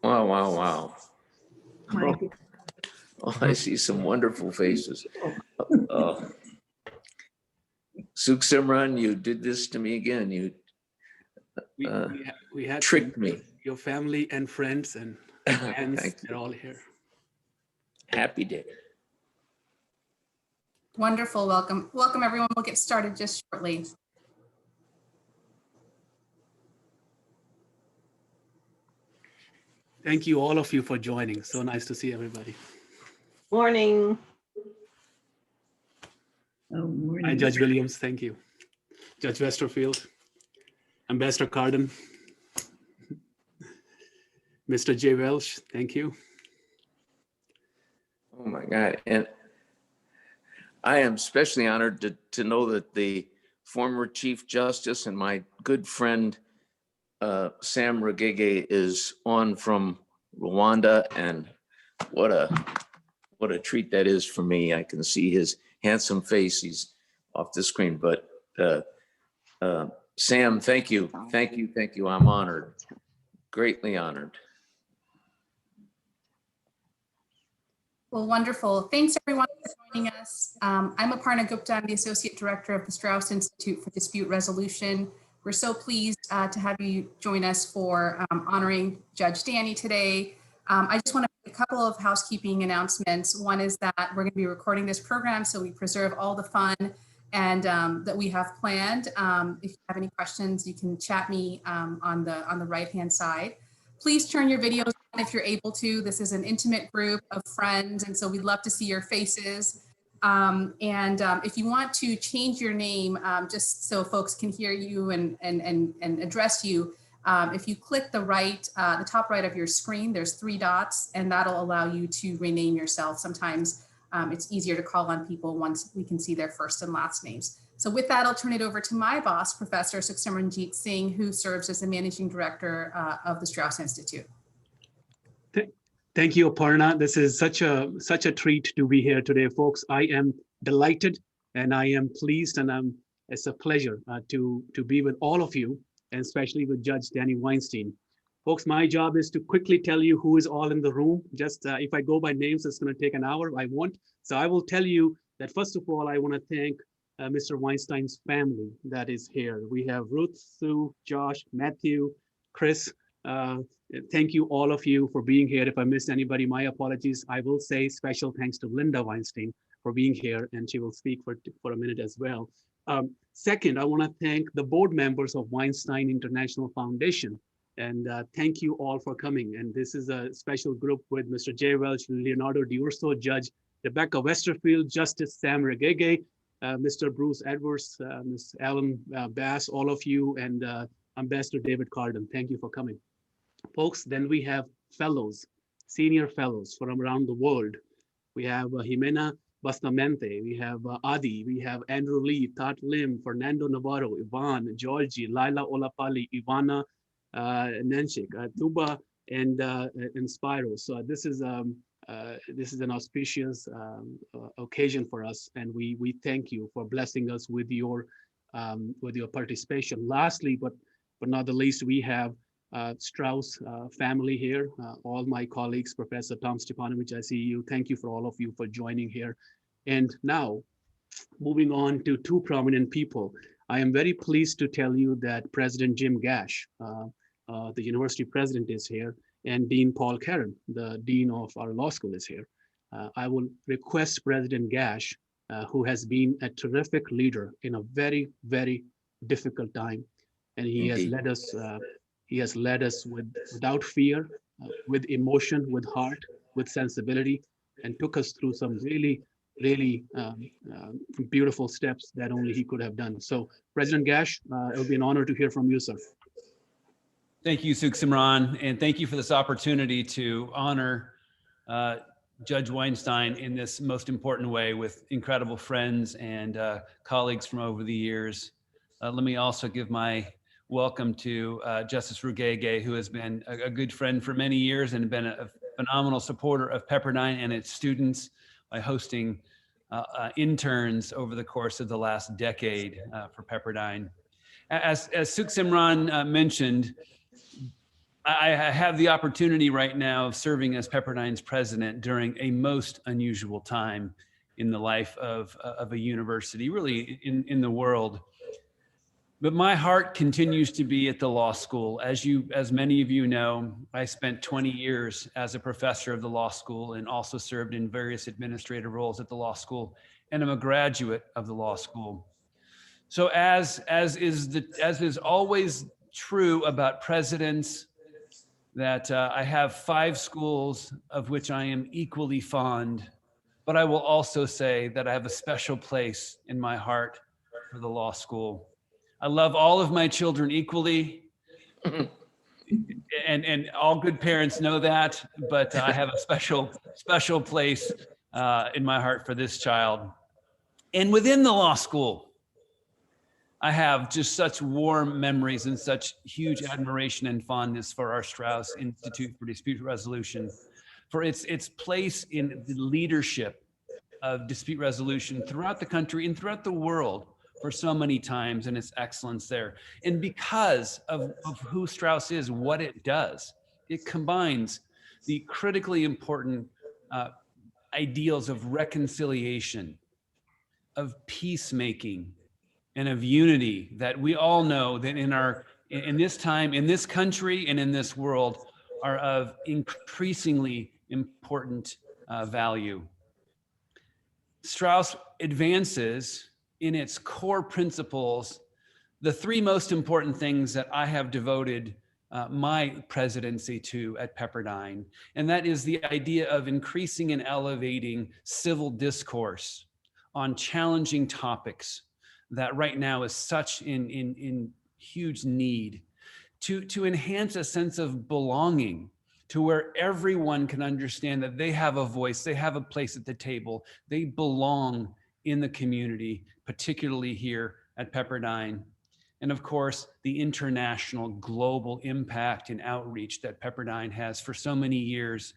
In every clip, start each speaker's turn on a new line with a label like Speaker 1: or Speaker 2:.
Speaker 1: Wow, wow, wow.
Speaker 2: My
Speaker 1: Oh, I see some wonderful faces. Ximena, you did this to me again. You
Speaker 3: we had
Speaker 1: tricked me.
Speaker 3: Your family and friends and fans, they're all here.
Speaker 1: Happy day.
Speaker 2: Wonderful. Welcome. Welcome, everyone. We'll get started just shortly.
Speaker 3: Thank you, all of you, for joining. So nice to see everybody.
Speaker 4: Morning.
Speaker 2: Oh, morning.
Speaker 3: Hi, Judge Williams. Thank you. Judge Westerfield. Ambassador Carden. Mr. J. Welsh. Thank you.
Speaker 1: Oh my God. And I am especially honored to know that the former Chief Justice and my good friend, Sam Rugege, is on from Rwanda, and what a treat that is for me. I can see his handsome face. He's off the screen, but Sam, thank you. I'm honored, greatly honored.
Speaker 2: Well, wonderful. Thanks, everyone, for joining us. I'm Aparna Gupta. I'm the Associate Director of the Strauss Institute for Dispute Resolution. We're so pleased to have you join us for honoring Judge Danny today. I just want to make a couple of housekeeping announcements. One is that we're going to be recording this program, so we preserve all the fun and that we have planned. If you have any questions, you can chat me on the right-hand side. Please turn your videos on if you're able to. This is an intimate group of friends, and so we'd love to see your faces. If you want to change your name, just so folks can hear you and address you, if you click the top right of your screen, there's 3 dots, and that'll allow you to rename yourself. Sometimes it's easier to call on people once we can see their first and last names. So with that, I'll turn it over to my boss, Professor Sukhsimranjit Singh, who serves as the Managing Director of the Strauss Institute.
Speaker 3: Thank you, Aparna. This is such a treat to be here today, folks. I am delighted and I am pleased, and it's a pleasure to be with all of you, and especially with Judge Danny Weinstein. Folks, my job is to quickly tell you who is all in the room. Just if I go by names, it's going to take an hour. I won't. So I will tell you that, first of all, I want to thank Mr. Weinstein's family that is here. We have Ruth, Sue, Josh, Matthew, Chris. Thank you, all of you, for being here. If I missed anybody, my apologies. I will say special thanks to Linda Weinstein for being here, and she will speak for a minute as well. Second, I want to thank the board members of Weinstein International Foundation, and thank you all for coming. And this is a special group with Mr. J. Welch, Leonardo D'Urso, Judge Rebecca Westerfield, Justice Sam Rugege, Mr. Bruce Edwards, Ms. Ellen Bass, all of you, and Ambassador David Carden. Thank you for coming. Folks, then we have fellows, senior fellows from around the world. We have Ximena Postamante, we have Adi, we have Andrew Lee, Tat Lim, Fernando Navarro, Ivan, Georgie, Laila Olapali, Ivana Nenchik, Tuba, and Spyro. So this is an auspicious occasion for us, and we thank you for blessing us with your participation. Lastly, but not the least, we have Strauss family here, all my colleagues, Professor Tom Stepanovich, I see you. Thank you for all of you for joining here. And now, moving on to 2 prominent people, I am very pleased to tell you that President Jim Gash, the university president, is here, and Dean Paul Karen, the dean of our law school, is here. I will request President Gash, who has been a terrific leader in a very, very difficult time, and he has led us. He has led us without fear, with emotion, with heart, with sensibility, and took us through some really, really beautiful steps that only he could have done. So, President Gash, it would be an honor to hear from you, sir.
Speaker 5: Thank you, Sukhsimran, and thank you for this opportunity to honor Judge Weinstein in this most important way with incredible friends and colleagues from over the years. Let me also give my welcome to Justice Rugege, who has been a good friend for many years and been a phenomenal supporter of Pepperdine and its students by hosting interns over the course of the last decade for Pepperdine. As Sukhsimran mentioned, I have the opportunity right now of serving as Pepperdine's president during a most unusual time in the life of a university, really in the world. But my heart continues to be at the law school. As many of you know, I spent 20 years as a professor of the law school and also served in various administrative roles at the law school, and I'm a graduate of the law school. So as is always true about presidents, that I have 5 schools of which I am equally fond, but I will also say that I have a special place in my heart for the law school. I love all of my children equally, and all good parents know that, but I have a special place in my heart for this child. And within the law school, I have just such warm memories and such huge admiration and fondness for our Strauss Institute for Dispute Resolution, for its place in the leadership of dispute resolution throughout the country and throughout the world for so many times, and its excellence there. And because of who Strauss is, what it does, it combines the critically important ideals of reconciliation, of peacemaking, and of unity that we all know that in this time, in this country, and in this world are of increasingly important value. Strauss advances in its core principles the 3 most important things that I have devoted my presidency to at Pepperdine, and that is the idea of increasing and elevating civil discourse on challenging topics that right now is such in huge need, to enhance a sense of belonging, to where everyone can understand that they have a voice, they have a place at the table, they belong in the community, particularly here at Pepperdine. And of course, the international global impact and outreach that Pepperdine has for so many years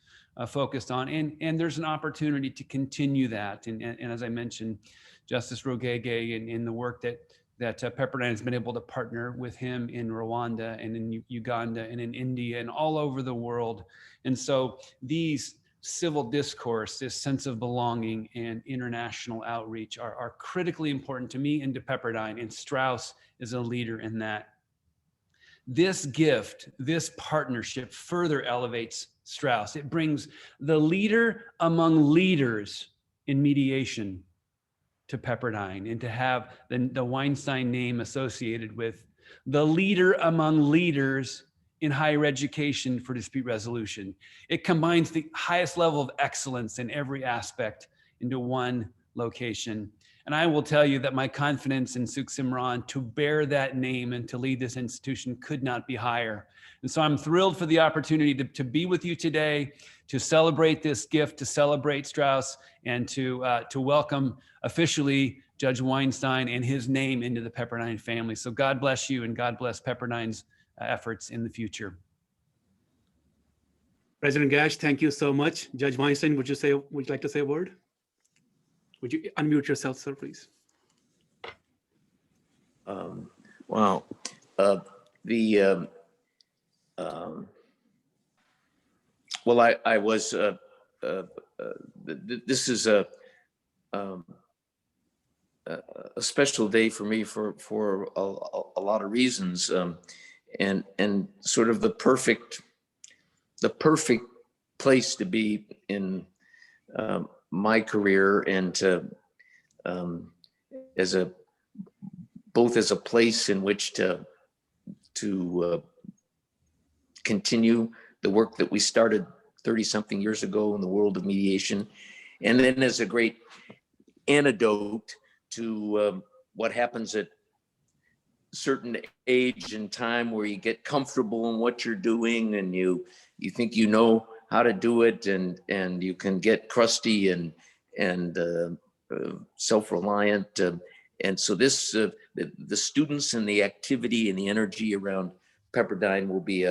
Speaker 5: focused on. And there's an opportunity to continue that. And as I mentioned, Justice Rogege in the work that Pepperdine has been able to partner with him in Rwanda and in Uganda and in India and all over the world. And so these civil discourse, this sense of belonging and international outreach are critically important to me and to Pepperdine, and Strauss is a leader in that. This gift, this partnership further elevates Strauss. It brings the leader among leaders in mediation to Pepperdine, and to have the Weinstein name associated with the leader among leaders in higher education for dispute resolution. It combines the highest level of excellence in every aspect into one location. And I will tell you that my confidence in Ximena to bear that name and to lead this institution could not be higher. And so I'm thrilled for the opportunity to be with you today, to celebrate this gift, to celebrate Strauss, and to welcome officially Judge Weinstein and his name into the Pepperdine family. So God bless you, and God bless Pepperdine's efforts in the future.
Speaker 3: President Gash, thank you so much. Judge Weinstein, would you like to say a word? Would you unmute yourself, sir, please?
Speaker 1: Wow. Well, I was, this is a special day for me for a lot of reasons, and sort of the perfect place to be in my career, and to both as a place in which to continue the work that we started 30-something years ago in the world of mediation, and then as a great antidote to what happens at a certain age and time, where you get comfortable in what you're doing, and you think you know how to do it, and you can get crusty and self-reliant, and so this the students and the activity and the energy around Pepperdine will be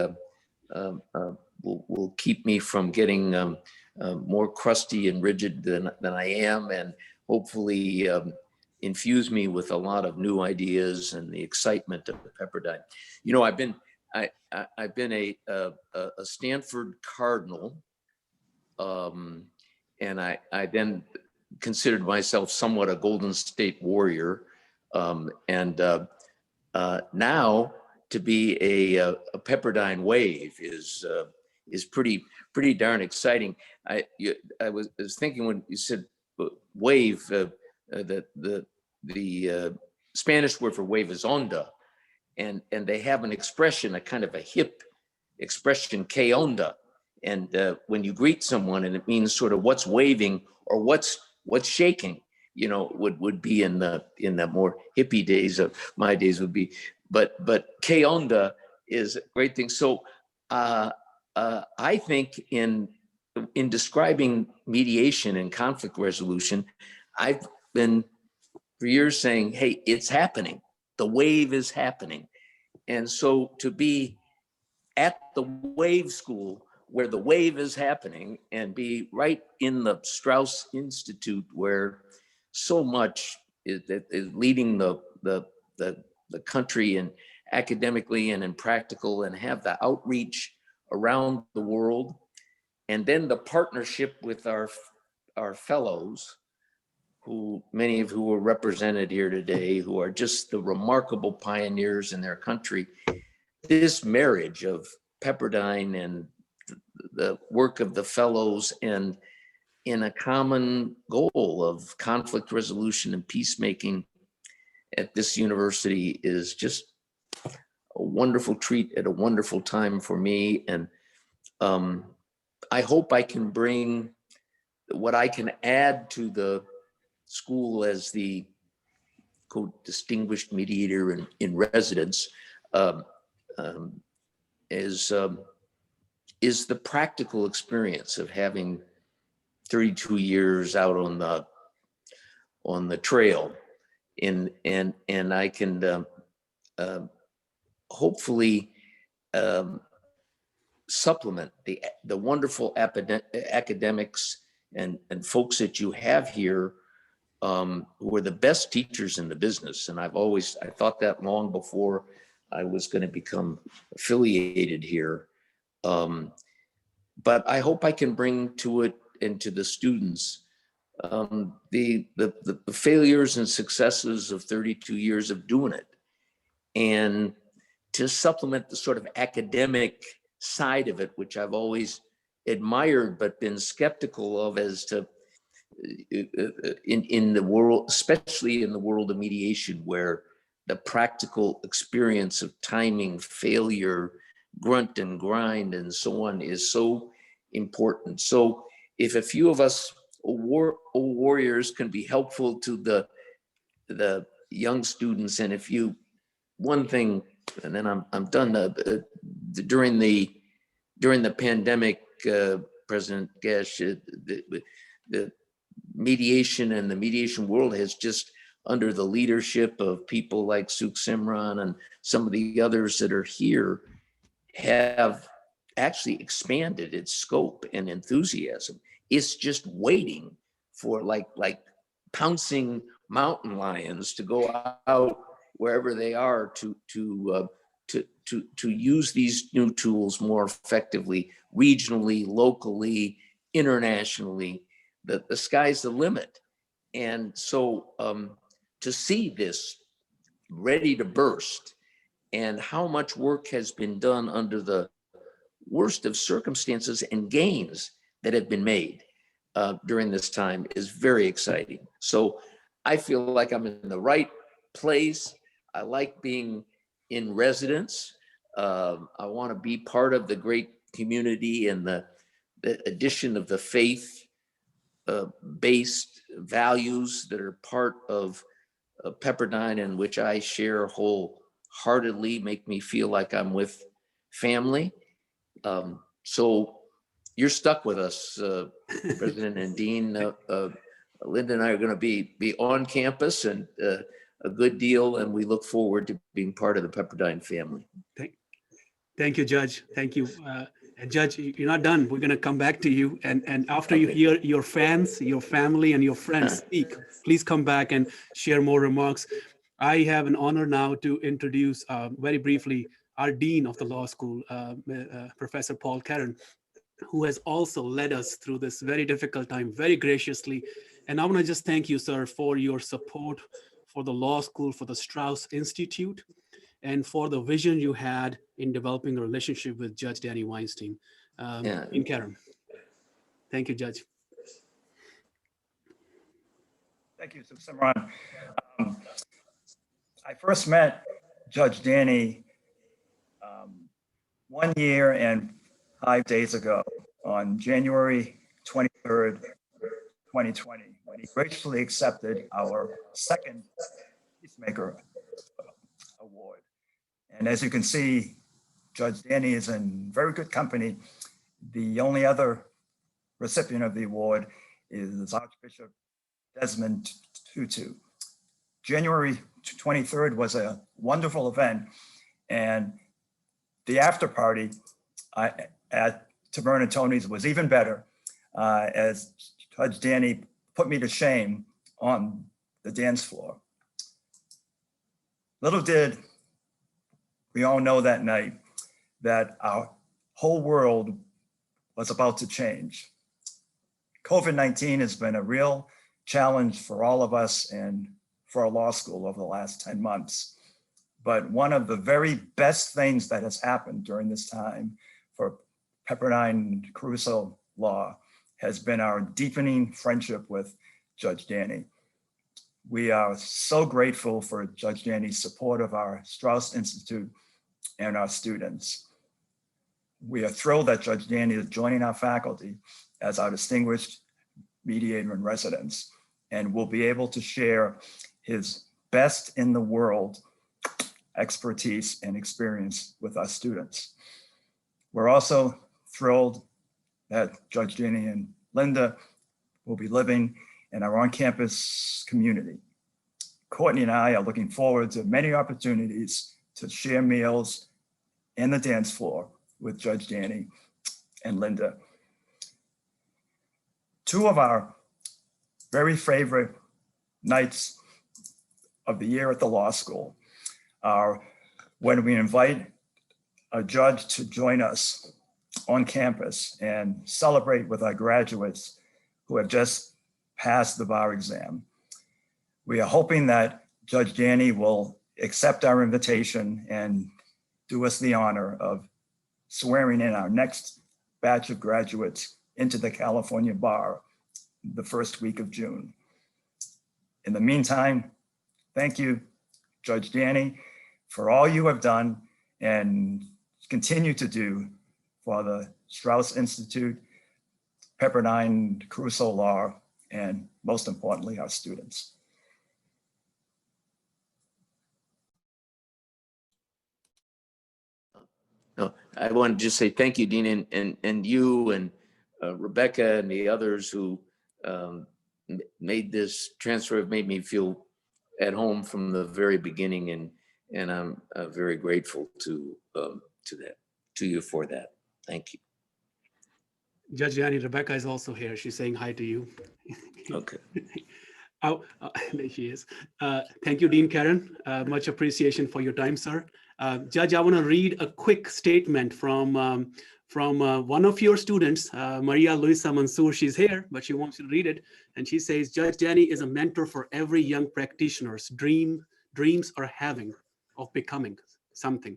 Speaker 1: will keep me from getting more crusty and rigid than I am, and hopefully infuse me with a lot of new ideas and the excitement of Pepperdine. You know, I've been I've been a Stanford Cardinal, and I then considered myself somewhat a Golden State Warrior, and now to be a Pepperdine Wave is pretty darn exciting. I was thinking when you said wave, the Spanish word for wave is onda, and they have an expression, a kind of a hip expression, que onda, and when you greet someone, and it means sort of what's waving or what's shaking, you know, would be in the more hippie days of my days would be, but que onda is a great thing. So I think in describing mediation and conflict resolution, I've been for years saying, hey, it's happening. The wave is happening. And so to be at the wave school where the wave is happening and be right in the Strauss Institute where so much is leading the country and academically and in practical, and have the outreach around the world. And then the partnership with our fellows, who many of who are represented here today, who are just the remarkable pioneers in their country. This marriage of Pepperdine and the work of the fellows, and in a common goal of conflict resolution and peacemaking at this university, is just a wonderful treat at a wonderful time for me. And I hope I can bring what I can add to the school as the distinguished mediator in residence, is the practical experience of having 32 years out on the trail, and I can hopefully supplement the wonderful academics and folks that you have here, who are the best teachers in the business. And I thought that long before I was going to become affiliated here. But I hope I can bring to it and to the students the failures and successes of 32 years of doing it, and to supplement the sort of academic side of it, which I've always admired but been skeptical of, as to in the world, especially in the world of mediation, where the practical experience of timing, failure, grunt and grind, and so on is so important. So if a few of us old warriors can be helpful to the young students, and if you, one thing, and then I'm done. During the pandemic, President Gash, the mediation and the mediation world has just, under the leadership of people like Ximena and some of the others that are here, have actually expanded its scope and enthusiasm. It's just waiting for like pouncing mountain lions to go out wherever they are to use these new tools more effectively, regionally, locally, internationally. The sky's the limit. And so to see this ready to burst, and how much work has been done under the worst of circumstances and gains that have been made during this time, is very exciting. So I feel like I'm in the right place. I like being in residence. I want to be part of the great community and the addition of the faith-based values that are part of Pepperdine, and which I share wholeheartedly, make me feel like I'm with family. So you're stuck with us, President and Dean. Linda and I are going to be on campus, and a good deal, and we look forward to being part of the Pepperdine family.
Speaker 3: Thank you, Judge. Thank you. And Judge, you're not done. We're going to come back to you. And after you hear your fans, your family, and your friends speak, please come back and share more remarks. I have an honor now to introduce very briefly our dean of the law school, Professor Paul Karen, who has also led us through this very difficult time very graciously. And I want to just thank you, sir, for your support for the law school, for the Strauss Institute, and for the vision you had in developing a relationship with Judge Danny Weinstein.
Speaker 1: Yeah.
Speaker 3: In Karen. Thank you, Judge.
Speaker 6: Thank you, Ximena. I first met Judge Danny 1 year and 5 days ago on January 23rd, 2020, when he graciously accepted our second Peacemaker Award. And as you can see, Judge Danny is in very good company. The only other recipient of the award is Archbishop Desmond Tutu. January 23rd was a wonderful event, and the after party at Taverna Tony's was even better, as Judge Danny put me to shame on the dance floor. Little did we all know that night that our whole world was about to change. COVID-19 has been a real challenge for all of us and for our law school over the last 10 months. But one of the very best things that has happened during this time for Pepperdine Caruso law has been our deepening friendship with Judge Danny. We are so grateful for Judge Danny's support of our Strauss Institute and our students. We are thrilled that Judge Danny is joining our faculty as our distinguished mediator in residence, and will be able to share his best in the world expertise and experience with our students. We're also thrilled that Judge Danny and Linda will be living in our on-campus community. Courtney and I are looking forward to many opportunities to share meals and the dance floor with Judge Danny and Linda. Two of our very favorite nights of the year at the law school are when we invite a judge to join us on campus and celebrate with our graduates who have just passed the bar exam. We are hoping that Judge Danny will accept our invitation and do us the honor of swearing in our next batch of graduates into the California bar the first week of June. In the meantime, thank you, Judge Danny, for all you have done and continue to do for the Strauss Institute, Pepperdine Caruso Law, and most importantly, our students.
Speaker 1: No, I want to just say thank you, Dean, and you and Rebecca and the others who made this transfer, have made me feel at home from the very beginning, and I'm very grateful to you for that. Thank you.
Speaker 3: Judge Danny, Rebecca is also here. She's saying hi to you.
Speaker 1: Okay.
Speaker 3: Oh, there she is. Thank you, Dean Karen. Much appreciation for your time, sir. Judge, I want to read a quick statement from one of your students, Maria Luisa Mansour. She's here, but she wants to read it. And she says, Judge Danny is a mentor for every young practitioner's dreams are having of becoming something.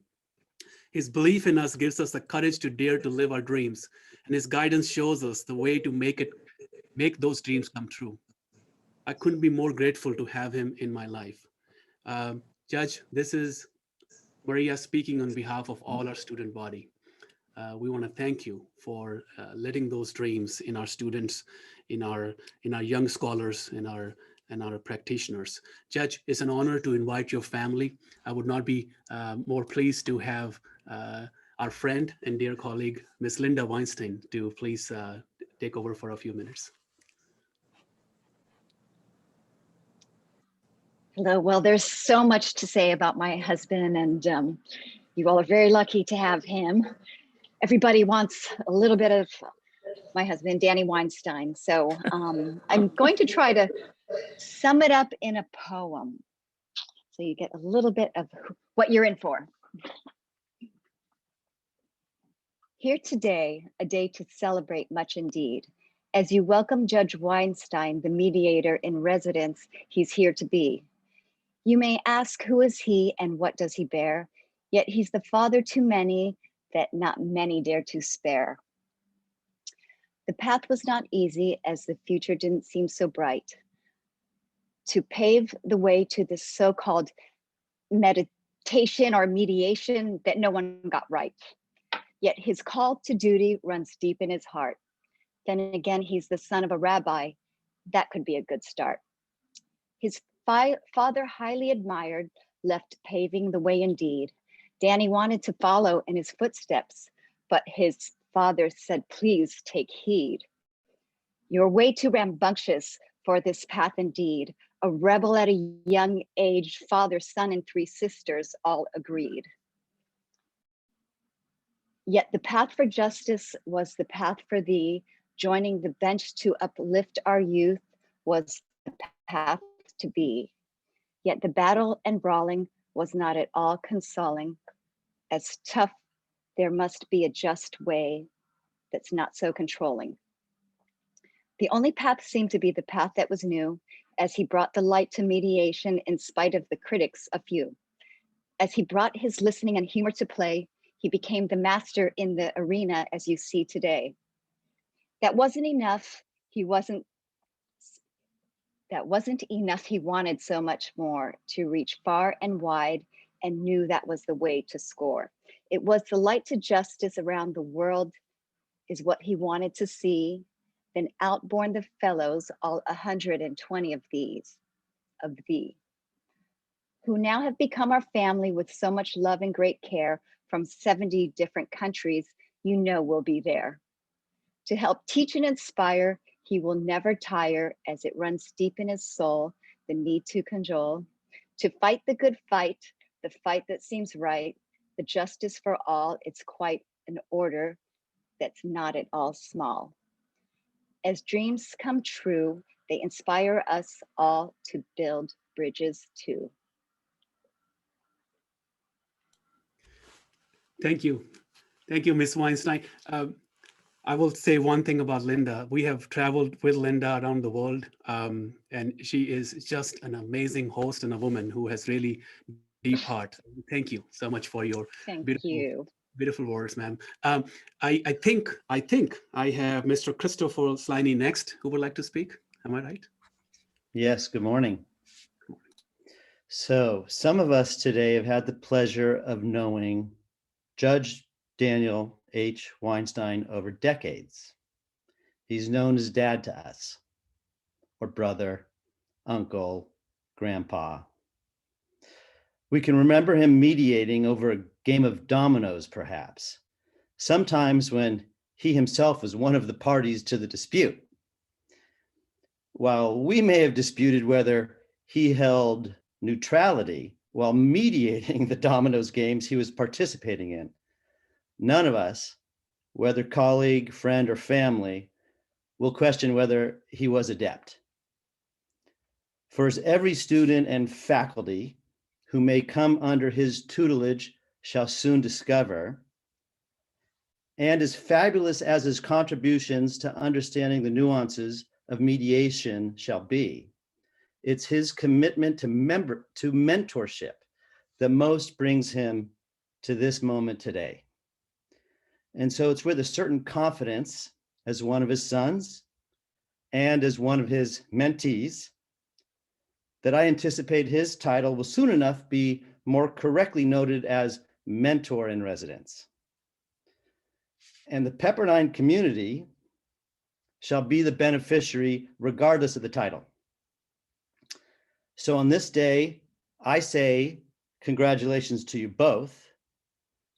Speaker 3: His belief in us gives us the courage to dare to live our dreams, and his guidance shows us the way to make those dreams come true. I couldn't be more grateful to have him in my life. Judge, this is Maria speaking on behalf of all our student body. We want to thank you for letting those dreams in our students, in our young scholars, in our practitioners. Judge, it's an honor to invite your family. I would not be more pleased to have our friend and dear colleague, Miss Linda Weinstein, to please take over for a few minutes.
Speaker 7: Hello. Well, there's so much to say about my husband, and you all are very lucky to have him. Everybody wants a little bit of my husband, Danny Weinstein. So I'm going to try to sum it up in a poem, so you get a little bit of what you're in for. Here today, a day to celebrate much indeed. As you welcome Judge Weinstein, the mediator in residence, he's here to be. You may ask, who is he and what does he bear? Yet he's the father to many that not many dare to spare. The path was not easy as the future didn't seem so bright. To pave the way to this so-called meditation or mediation that no one got right. Yet his call to duty runs deep in his heart. Then again, he's the son of a rabbi. That could be a good start. His father, highly admired, left paving the way indeed. Danny wanted to follow in his footsteps, but his father said, please take heed. You're way too rambunctious for this path indeed. A rebel at a young age, father, son, and 3 sisters all agreed. Yet the path for justice was the path for thee. Joining the bench to uplift our youth was the path to be. Yet the battle and brawling was not at all consoling. As tough, there must be a just way that's not so controlling. The only path seemed to be the path that was new, as he brought the light to mediation in spite of the critics a few. As he brought his listening and humor to play, he became the master in the arena as you see today. That wasn't enough. He wanted so much more, to reach far and wide, and knew that was the way to score. It was the light to justice around the world is what he wanted to see. Then outborn the fellows, all 120 of thee, who now have become our family with so much love and great care from 70 different countries, you know we'll be there. To help teach and inspire, he will never tire as it runs deep in his soul, the need to cajole, to fight the good fight, the fight that seems right, the justice for all, it's quite an order that's not at all small. As dreams come true, they inspire us all to build bridges too.
Speaker 3: Thank you. Thank you, Ms. Weinstein. I will say one thing about Linda. We have traveled with Linda around the world, and she is just an amazing host and a woman who has really deep heart. Thank you so much for your beautiful words, ma'am. I think I have Mr. Christopher Sliney next, who would like to speak. Am I right?
Speaker 8: Yes, good morning. So some of us today have had the pleasure of knowing Judge Daniel H. Weinstein over decades. He's known as Dad to us, or brother, uncle, grandpa. We can remember him mediating over a game of dominoes, perhaps, sometimes when he himself was one of the parties to the dispute. While we may have disputed whether he held neutrality while mediating the dominoes games he was participating in, none of us, whether colleague, friend, or family, will question whether he was adept. For as every student and faculty who may come under his tutelage shall soon discover, and as fabulous as his contributions to understanding the nuances of mediation shall be, it's his commitment to mentorship that most brings him to this moment today. And so it's with a certain confidence as one of his sons and as one of his mentees that I anticipate his title will soon enough be more correctly noted as mentor in residence. And the Pepperdine community shall be the beneficiary regardless of the title. So on this day, I say congratulations to you both,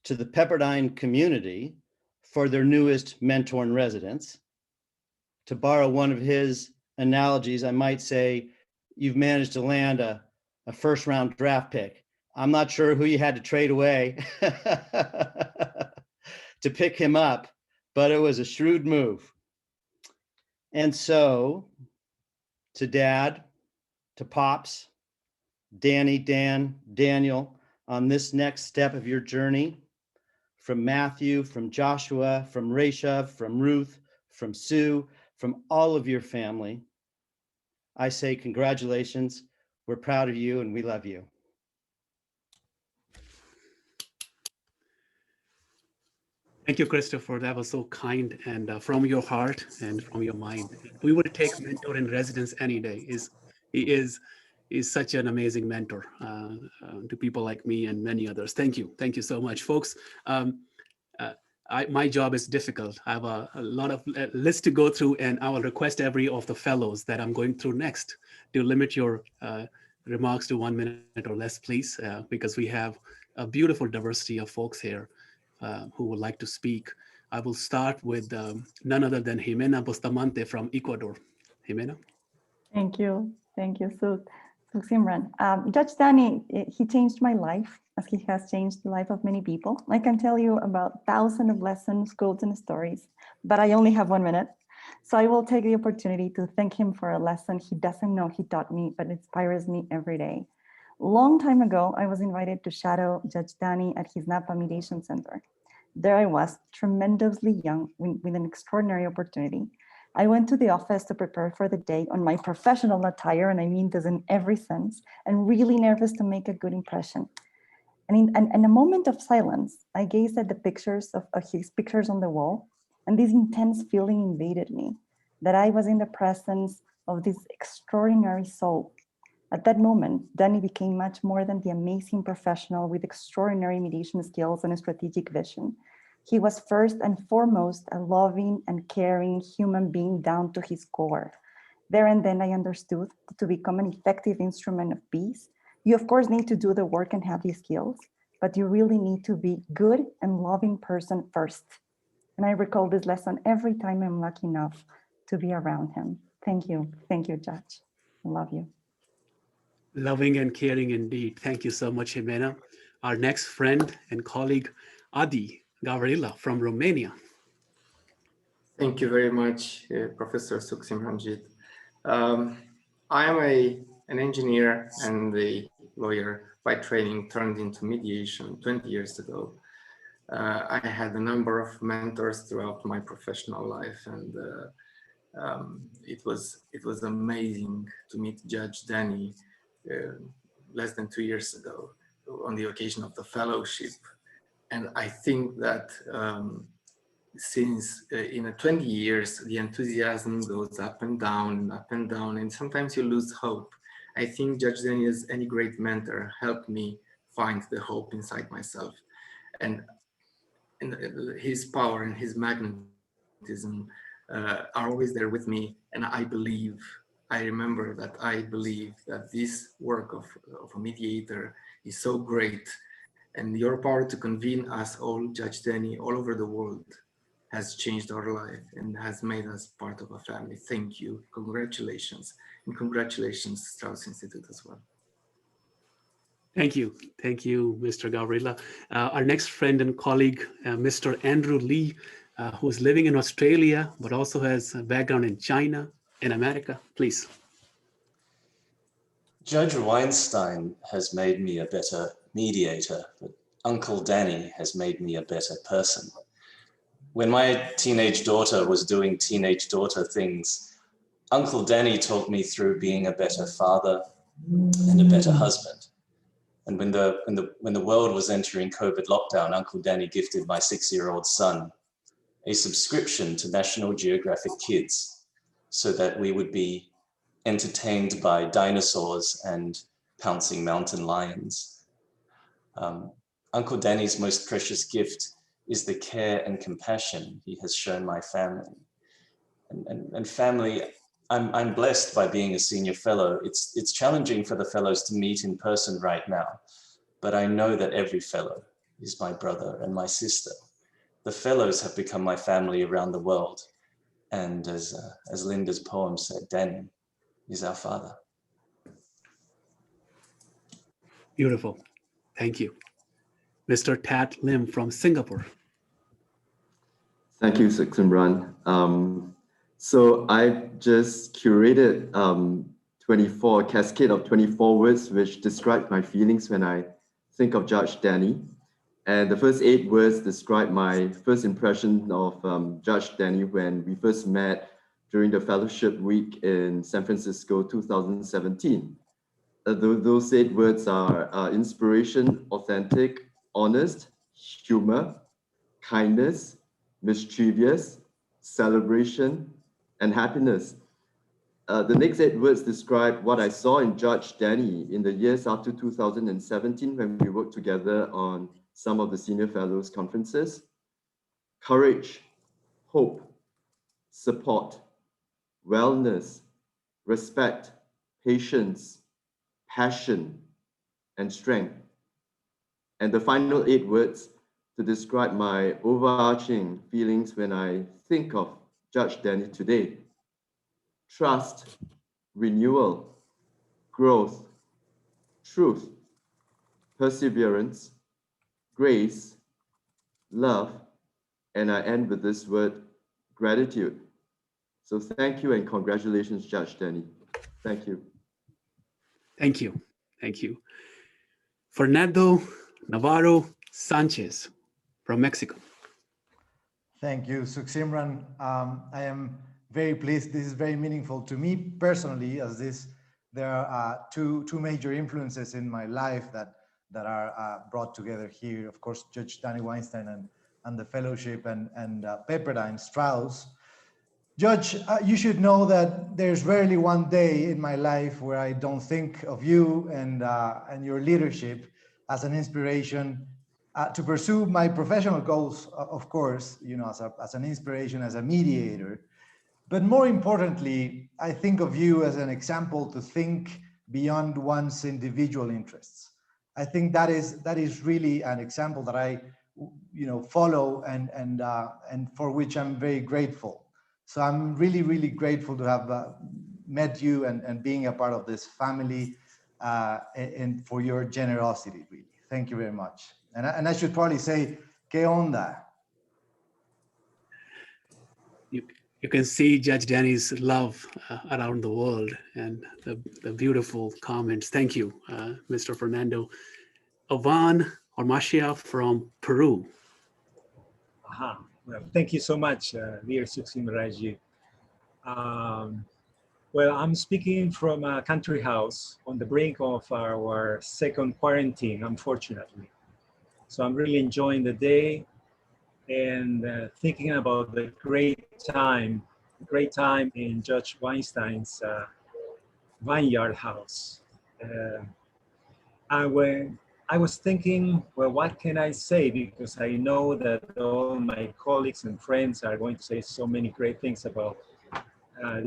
Speaker 8: to the Pepperdine community for their newest mentor in residence. To borrow one of his analogies, I might say, you've managed to land a first round draft pick. I'm not sure who you had to trade away to pick him up, but it was a shrewd move. And so to Dad, to Pops, Danny, Dan, Daniel, on this next step of your journey, from Matthew, from Joshua, from Reshav, from Ruth, from Sue, from all of your family, I say congratulations. We're proud of you and we love you.
Speaker 3: Thank you, Christopher. That was so kind and from your heart and from your mind. We would take mentor in residence any day. He is such an amazing mentor to people like me and many others. Thank you. Thank you so much, folks. My job is difficult. I have a lot of list to go through, and I will request every of the fellows that I'm going through next to limit your remarks to 1 minute or less, please, because we have a beautiful diversity of folks here who would like to speak. I will start with none other than Ximena Postamante from Ecuador. Ximena.
Speaker 9: Thank you. Thank you, Simran. Judge Danny, he changed my life as he has changed the life of many people. I can tell you about thousands of lessons, quotes, and stories, but I only have 1 minute. So I will take the opportunity to thank him for a lesson he doesn't know he taught me, but inspires me every day. Long time ago, I was invited to shadow Judge Danny at his Napa Mediation Center. There I was, tremendously young, with an extraordinary opportunity. I went to the office to prepare for the day on my professional attire, and I mean this in every sense, and really nervous to make a good impression. And in a moment of silence, I gazed at the pictures of his pictures on the wall, and this intense feeling invaded me, that I was in the presence of this extraordinary soul. At that moment, Danny became much more than the amazing professional with extraordinary mediation skills and a strategic vision. He was first and foremost a loving and caring human being down to his core. There and then I understood that to become an effective instrument of peace, you of course need to do the work and have these skills, but you really need to be good and loving person first. And I recall this lesson every time I'm lucky enough to be around him. Thank you, Judge. I love you.
Speaker 3: Loving and caring indeed. Thank you so much, Ximena. Our next friend and colleague, Adi Gavrila from Romania.
Speaker 10: Thank you very much, Professor Sukhsimranjit. I am an engineer and a lawyer by training, turned into mediation 20 years ago. I had a number of mentors throughout my professional life, and it was amazing to meet Judge Danny less than 2 years ago on the occasion of the fellowship. And I think that since in 20 years, the enthusiasm goes up and down, and sometimes you lose hope. I think Judge Danny, as any great mentor, helped me find the hope inside myself. And his power and his magnetism are always there with me. And I believe that this work of a mediator is so great. And your power to convene us all, Judge Danny, all over the world, has changed our life and has made us part of a family. Thank you. Congratulations. And congratulations, Strauss Institute as well.
Speaker 3: Thank you. Thank you, Mr. Gavrila. Our next friend and colleague, Mr. Andrew Lee, who is living in Australia, but also has a background in China and America. Please.
Speaker 11: Judge Weinstein has made me a better mediator, but Uncle Danny has made me a better person. When my teenage daughter was doing teenage daughter things, Uncle Danny taught me through being a better father and a better husband. And when the world was entering COVID lockdown, Uncle Danny gifted my 6-year-old son a subscription to National Geographic Kids so that we would be entertained by dinosaurs and pouncing mountain lions. Uncle Danny's most precious gift is the care and compassion he has shown my family. And family, I'm blessed by being a senior fellow. It's challenging for the fellows to meet in person right now, but I know that every fellow is my brother and my sister. The fellows have become my family around the world. And as Linda's poem said, Danny is our father.
Speaker 3: Beautiful. Thank you. Mr. Tat Lim from Singapore.
Speaker 12: Thank you, Sukhsimran. So I just curated a cascade of 24 words which describe my feelings when I think of Judge Danny. And the first 8 words describe my first impression of Judge Danny when we first met during the fellowship week in San Francisco, 2017. Those 8 words are inspiration, authentic, honest, humor, kindness, mischievous, celebration, and happiness. The next 8 words describe what I saw in Judge Danny in the years after 2017 when we worked together on some of the Senior Fellows conferences: courage, hope, support, wellness, respect, patience, passion, and strength. And the final 8 words to describe my overarching feelings when I think of Judge Danny today: trust, renewal, growth, truth, perseverance, grace, love, and I end with this word, gratitude. So thank you and congratulations, Judge Danny. Thank you.
Speaker 3: Thank you. Thank you. Fernando Navarro Sanchez from Mexico.
Speaker 13: Thank you, Sukhsimran. I am very pleased. This is very meaningful to me personally, as there are two major influences in my life that are brought together here. Of course, Judge Danny Weinstein and the fellowship and Pepperdine, Strauss. Judge, you should know that there's rarely one day in my life where I don't think of you and your leadership as an inspiration to pursue my professional goals, of course, as an inspiration, as a mediator. But more importantly, I think of you as an example to think beyond one's individual interests. I think that is really an example that I, follow and for which I'm very grateful. So I'm really, really grateful to have met you and being a part of this family and for your generosity, really. Thank you very much. And I should probably say, ¿qué onda?
Speaker 3: You can see Judge Danny's love around the world and the beautiful comments. Thank you, Mr. Fernando. Ivan Ormacia from Peru.
Speaker 14: Well, thank you so much, dear Sukhsimran. Well, I'm speaking from a country house on the brink of our second quarantine, unfortunately. So I'm really enjoying the day and thinking about the great time in Judge Weinstein's vineyard house. And when I was thinking, well, what can I say? Because I know that all my colleagues and friends are going to say so many great things about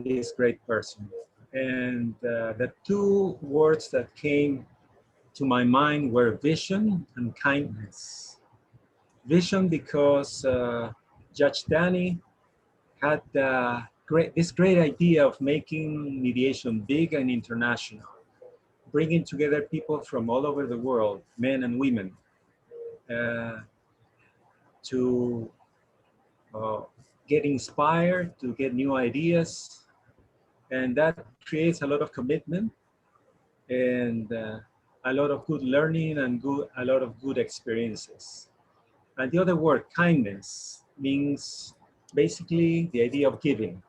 Speaker 14: this great person. And the 2 words that came to my mind were vision and kindness. Vision because Judge Danny had this great idea of making mediation big and international, bringing together people from all over the world, men and women, to get inspired, to get new ideas. And that creates a lot of commitment and a lot of good learning and a lot of good experiences. And the other word, kindness, means basically the idea of giving.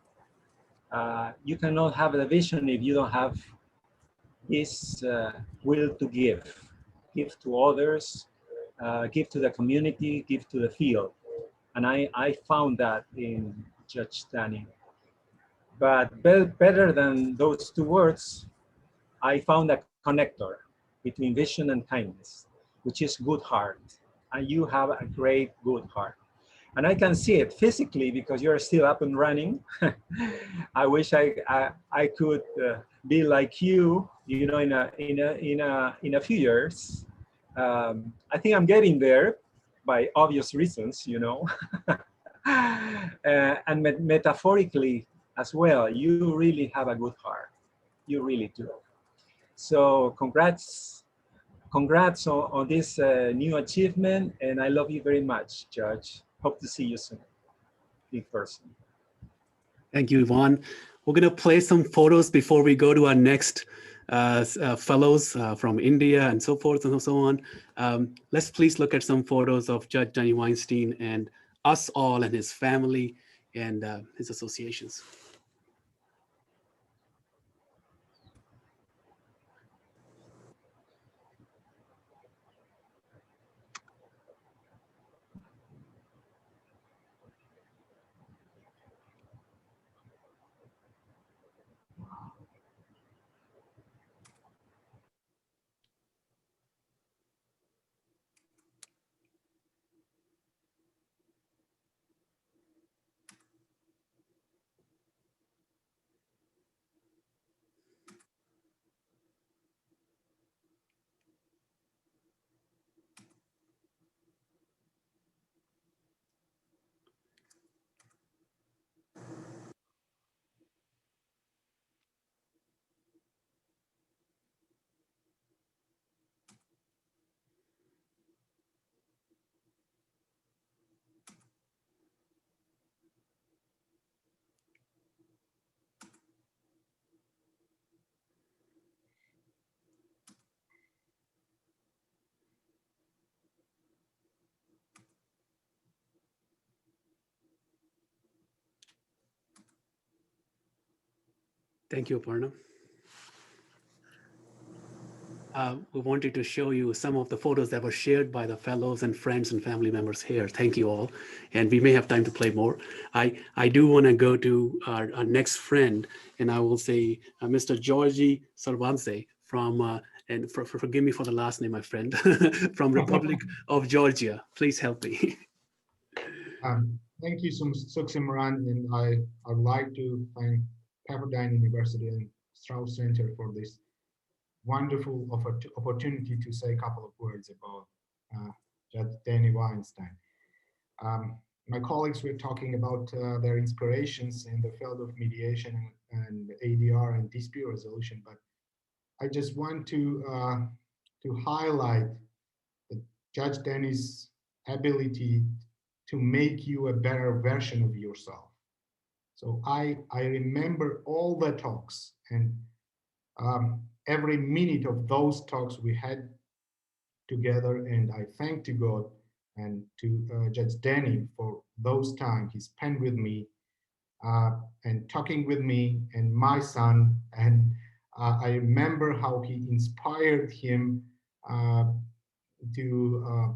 Speaker 14: You cannot have the vision if you don't have this will to give to others, give to the community, give to the field. And I found that in Judge Danny. But better than those 2 words, I found a connector between vision and kindness, which is good heart. And you have a great good heart. And I can see it physically because you're still up and running. I wish I could be like you, in a few years. I think I'm getting there by obvious reasons, and metaphorically as well. You really have a good heart. You really do. So congrats on this new achievement, and I love you very much, Judge. Hope to see you soon, in person.
Speaker 3: Thank you, Ivan. We're going to play some photos before we go to our next fellows from India and so forth and so on. Let's please look at some photos of Judge Danny Weinstein and us all and his family and his associations. Thank you, Aparna. We wanted to show you some of the photos that were shared by the fellows and friends and family members here. Thank you all. And we may have time to play more. I do want to go to our next friend, and I will say Mr. Georgi Sarvanse from, and forgive me for the last name, my friend, from Republic of Georgia. Please help me.
Speaker 15: Thank you, Ximena, and I'd like to thank Pepperdine University and Strauss Center for this wonderful opportunity to say a couple of words about Judge Danny Weinstein. My colleagues were talking about their inspirations in the field of mediation and ADR and dispute resolution, but I just want to highlight Judge Danny's ability to make you a better version of yourself. So I remember all the talks, and every minute of those talks we had together, and I thank to God and to Judge Danny for those times he spent with me and talking with me and my son. And I remember how he inspired him to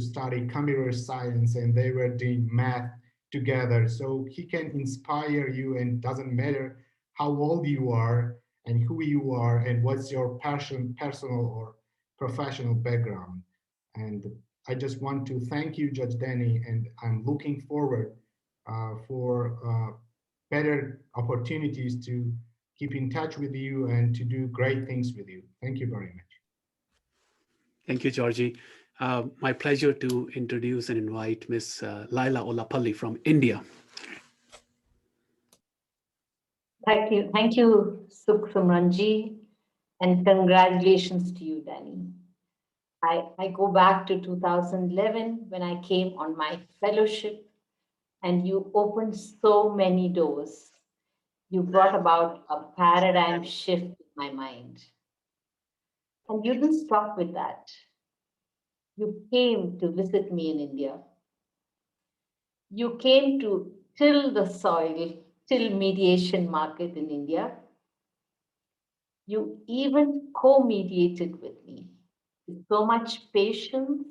Speaker 15: study computer science, and they were doing math together. So he can inspire you, and doesn't matter how old you are and who you are and what's your personal or professional background. And I just want to thank you, Judge Danny, and I'm looking forward for better opportunities to keep in touch with you and to do great things with you. Thank you very much.
Speaker 3: Thank you, Georgie. My pleasure to introduce and invite Ms. Laila Olapalli from India.
Speaker 16: Thank you, Ximena, and congratulations to you, Danny. I go back to 2011 when I came on my fellowship, and you opened so many doors. You brought about a paradigm shift in my mind. And you didn't stop with that. You came to visit me in India. You came to till the soil, till mediation market in India. You even co-mediated with me with so much patience,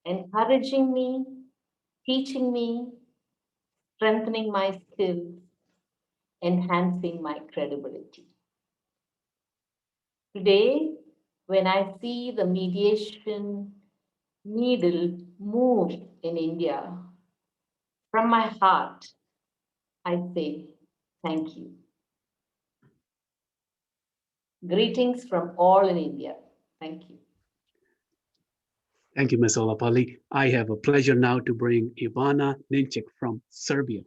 Speaker 16: encouraging me, teaching me, strengthening my skills, enhancing my credibility. Today, when I see the mediation needle move in India, from my heart, I say thank you. Greetings from all in India. Thank you.
Speaker 3: Thank you, Ms. Olapalli. I have a pleasure now to bring Ivana Ninchik from Serbia.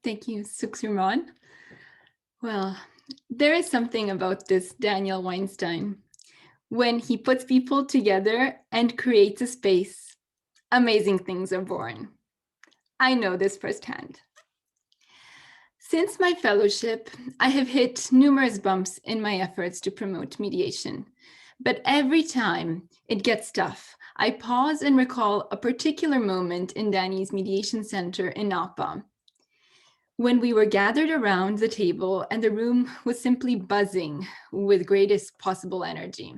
Speaker 17: Thank you, Ximena. Well, there is something about this Daniel Weinstein. When he puts people together and creates a space, amazing things are born. I know this firsthand. Since my fellowship, I have hit numerous bumps in my efforts to promote mediation. But every time it gets tough, I pause and recall a particular moment in Danny's Mediation Center in Napa, when we were gathered around the table and the room was simply buzzing with greatest possible energy.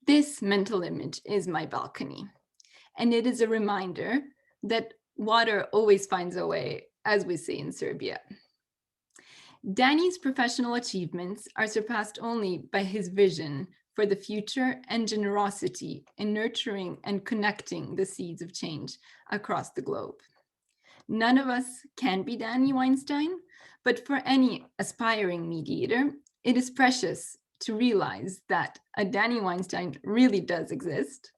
Speaker 17: This mental image is my balcony, and it is a reminder that water always finds a way, as we say in Serbia. Danny's professional achievements are surpassed only by his vision for the future and generosity in nurturing and connecting the seeds of change across the globe. None of us can be Danny Weinstein, but for any aspiring mediator, it is precious to realize that a Danny Weinstein really does exist,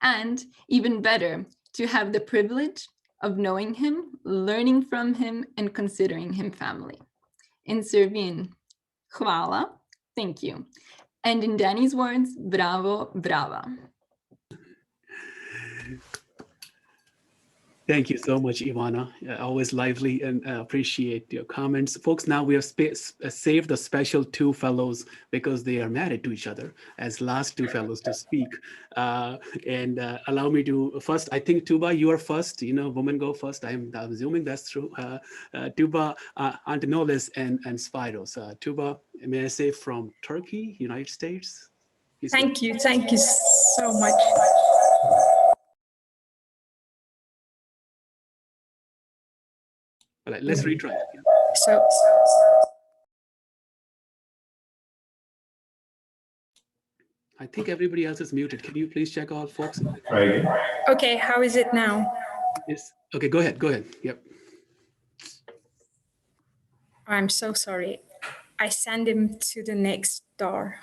Speaker 17: and even better, to have the privilege of knowing him, learning from him, and considering him family. In Serbian, hvala, thank you. And in Danny's words, bravo, brava.
Speaker 3: Thank you so much, Ivana. Always lively, and appreciate your comments. Folks, now we have saved the special two fellows because they are married to each other as last two fellows to speak. Allow me to first, I think Tuba, you are first, women go first. I'm assuming that's true. Tuba, Antinolis, and Spiros. Tuba, may I say from Turkey, United States?
Speaker 18: Thank you so much.
Speaker 3: All right, let's retry.
Speaker 18: So
Speaker 3: I think everybody else is muted. Can you please check all folks?
Speaker 18: Right. Okay, how is it now?
Speaker 3: Yes. Okay, go ahead. Yep.
Speaker 18: I'm so sorry. I send him to the next door.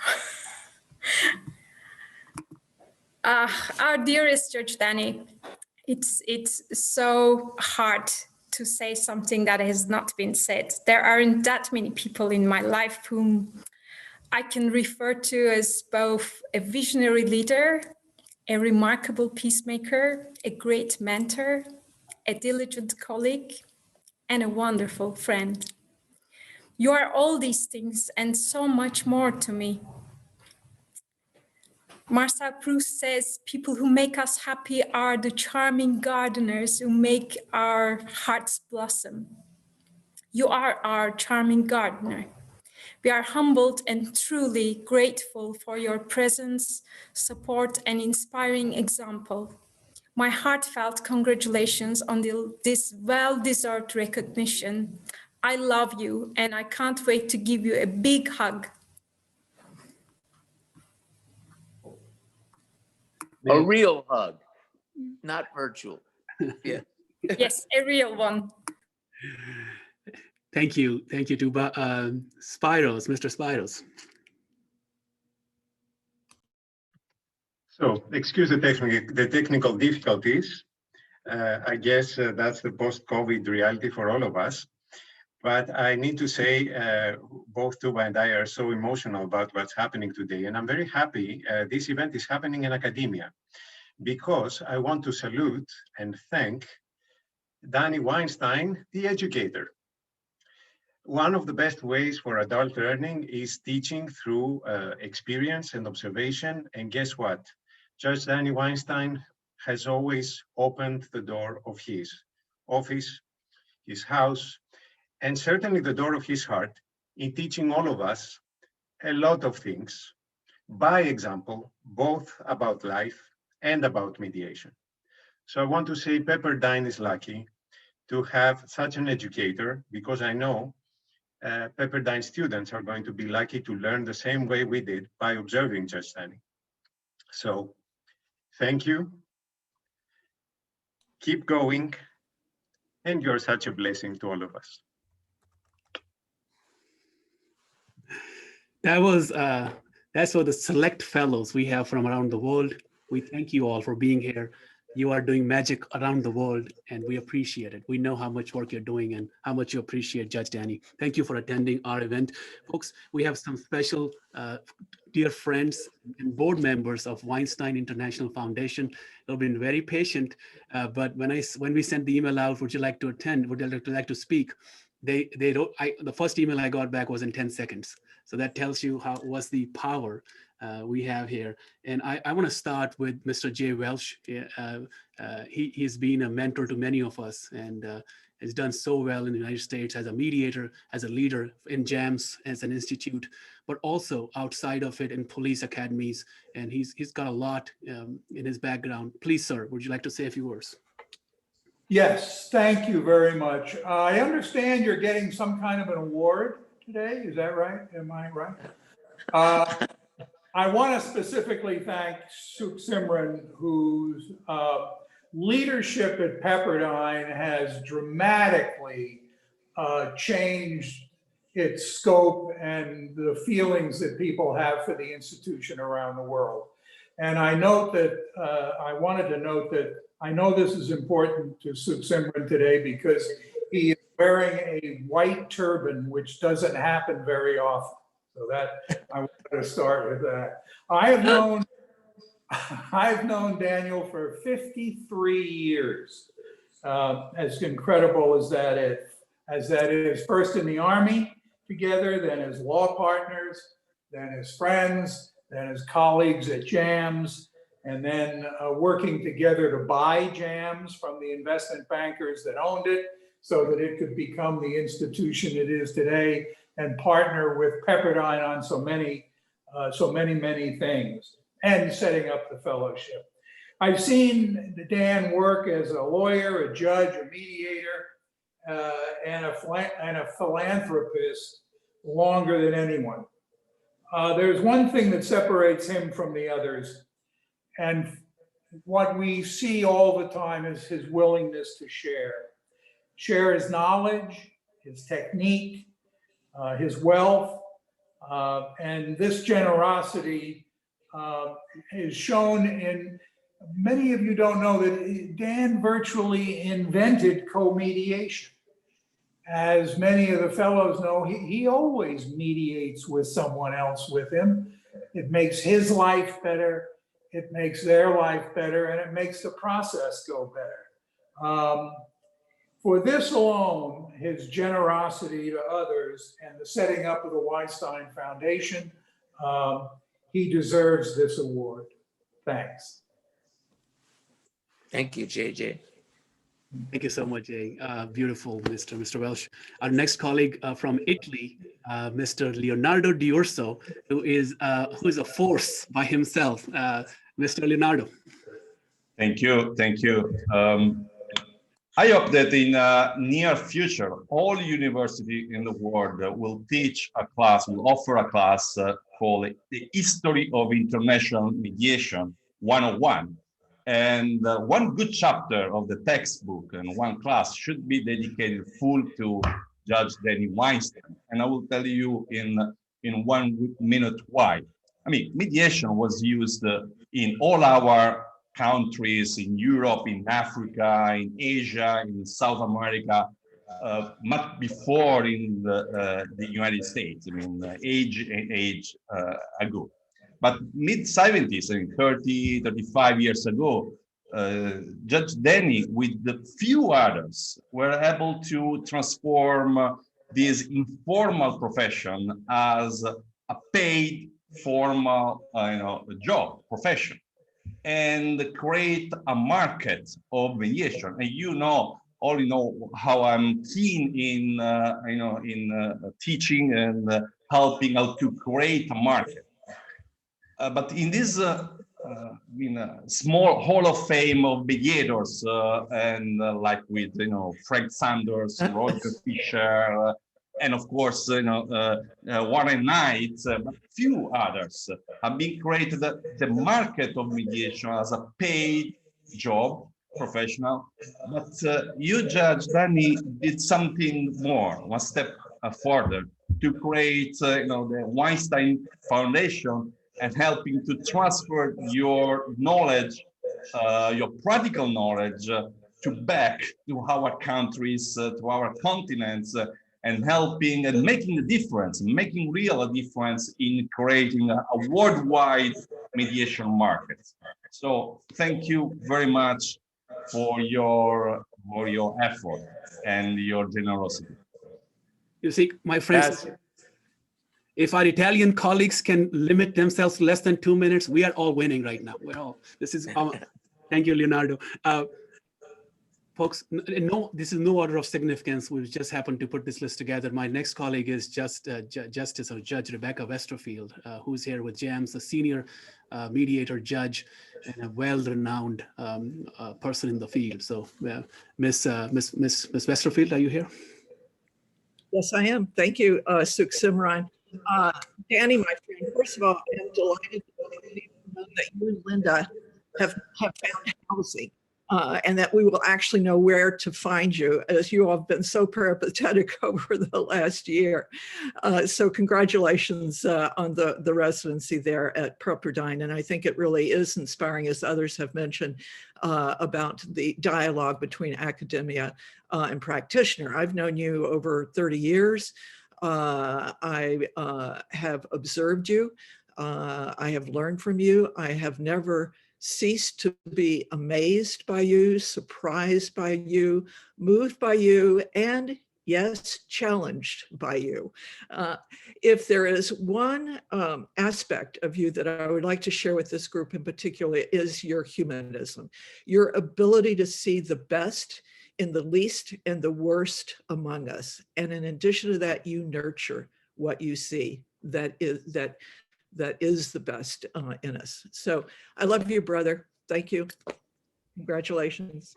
Speaker 18: Our dearest Judge Danny, it's so hard to say something that has not been said. There aren't that many people in my life whom I can refer to as both a visionary leader, a remarkable peacemaker, a great mentor, a diligent colleague, and a wonderful friend. You are all these things and so much more to me. Marcel Proust says, people who make us happy are the charming gardeners who make our hearts blossom. You are our charming gardener. We are humbled and truly grateful for your presence, support, and inspiring example. My heartfelt congratulations on this well-deserved recognition. I love you, and I can't wait to give you a big hug.
Speaker 1: A real hug, not virtual. Yeah.
Speaker 18: Yes, a real one.
Speaker 3: Thank you, Tuba. Spiros, Mr. Spiros.
Speaker 19: So, excuse the technical difficulties. I guess that's the post-COVID reality for all of us. But I need to say, both Tuba and I are so emotional about what's happening today. And I'm very happy this event is happening in academia, because I want to salute and thank Danny Weinstein, the educator. One of the best ways for adult learning is teaching through experience and observation. And guess what? Judge Danny Weinstein has always opened the door of his office, his house, and certainly the door of his heart in teaching all of us a lot of things, by example, both about life and about mediation. So I want to say Pepperdine is lucky to have such an educator, because I know Pepperdine students are going to be lucky to learn the same way we did by observing Judge Danny. So thank you. Keep going. And you're such a blessing to all of us.
Speaker 3: That's for the select fellows we have from around the world. We thank you all for being here. You are doing magic around the world, and we appreciate it. We know how much work you're doing and how much you appreciate Judge Danny. Thank you for attending our event. Folks, we have some special dear friends and board members of Weinstein International Foundation. They've been very patient, but when we sent the email out, would you like to attend? Would you like to speak? they don't. The first email I got back was in 10 seconds. So that tells you what's the power we have here. And I want to start with Mr. Jay Welsh. He's been a mentor to many of us, and has done so well in the United States as a mediator, as a leader in JAMS, as an institute, but also outside of it in police academies. And he's got a lot in his background. Please, sir, would you like to say a few words?
Speaker 20: Yes, thank you very much. I understand you're getting some kind of an award today. Is that right? Am I right? I want to specifically thank Ximena, whose leadership at Pepperdine has dramatically changed its scope and the feelings that people have for the institution around the world. And I note that, I wanted to note that I know this is important to Ximena today because he is wearing a white turban, which doesn't happen very often. So that, I wanted to start with that. I've known Daniel for 53 years. As incredible as that is, first in the Army together, then as law partners, then as friends, then as colleagues at JAMS, and then working together to buy JAMS from the investment bankers that owned it so that it could become the institution it is today, and partner with Pepperdine on so many things, and setting up the fellowship. I've seen Dan work as a lawyer, a judge, a mediator, and a philanthropist longer than anyone. There's one thing that separates him from the others, and what we see all the time is his willingness to share his knowledge, his technique, his wealth, and this generosity is shown in, many of you don't know that Dan virtually invented co-mediation. As many of the fellows know, he always mediates with someone else with him. It makes his life better, it makes their life better, and it makes the process go better. For this alone, his generosity to others and the setting up of the Weinstein Foundation, he deserves this award. Thanks.
Speaker 1: Thank you, JJ.
Speaker 3: Thank you so much, Jay. Beautiful, Mr. Welsh. Our next colleague from Italy, Mr. Leonardo D'Urso, who is a force by himself. Mr. Leonardo.
Speaker 21: Thank you. I hope that in the near future, all universities in the world will offer a class called The History of International Mediation 101. And one good chapter of the textbook and one class should be dedicated full to Judge Danny Weinstein. And I will tell you in 1 minute why. I mean, mediation was used in all our countries, in Europe, in Africa, in Asia, in South America, much before in the United States, I mean, age ago. But mid-70s, 30, 35 years ago, Judge Danny, with the few others, were able to transform this informal profession as a paid formal job, profession, and create a market of mediation. And all know how I'm keen in teaching and helping how to create a market. But in this small hall of fame of mediators, and like with Frank Sanders, Roger Fisher, and of course Warren Knight, but few others have been created the market of mediation as a paid job, professional. But you, Judge Danny, did something more, one step further, to create the Weinstein Foundation and helping to transfer your knowledge, your practical knowledge, to back to our countries, to our continents, and helping and making a difference, making real a difference in creating a worldwide mediation market. So thank you very much for your effort and your generosity.
Speaker 3: You see, my friends, if our Italian colleagues can limit themselves to less than 2 minutes, we are all winning right now. We're all, this is, thank you, Leonardo. Folks, no, this is no order of significance. We've just happened to put this list together. My next colleague is Justice or Judge Rebecca Westerfield, who's here with JAMS, a senior mediator judge and a well-renowned person in the field. So Miss Westerfield, are you here?
Speaker 4: Yes, I am. Thank you, Ximena. Danny, my friend, first of all, I am delighted to know that you and Linda have found housing. And that we will actually know where to find you, as you all have been so peripatetic over the last year. So congratulations on the residency there at Pepperdine. And I think it really is inspiring, as others have mentioned, about the dialogue between academia and practitioner. I've known you over 30 years. I have observed you. I have learned from you. I have never ceased to be amazed by you, surprised by you, moved by you, and yes, challenged by you. If there is one aspect of you that I would like to share with this group in particular is your humanism, your ability to see the best in the least and the worst among us. And in addition to that, you nurture what you see that is the best in us. So I love you, brother. Thank you. Congratulations.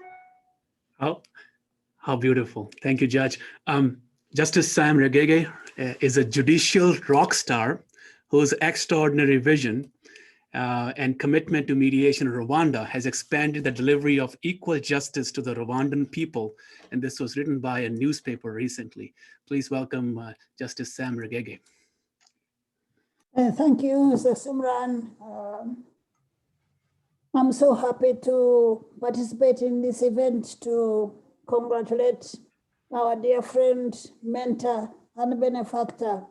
Speaker 3: How beautiful. Thank you, Judge. Justice Sam Regege is a judicial rock star whose extraordinary vision and commitment to mediation in Rwanda has expanded the delivery of equal justice to the Rwandan people. And this was written by a newspaper recently. Please welcome Justice Sam Regege.
Speaker 22: Thank you, Mr. Simran. I'm so happy to participate in this event to congratulate our dear friend, mentor, and benefactor,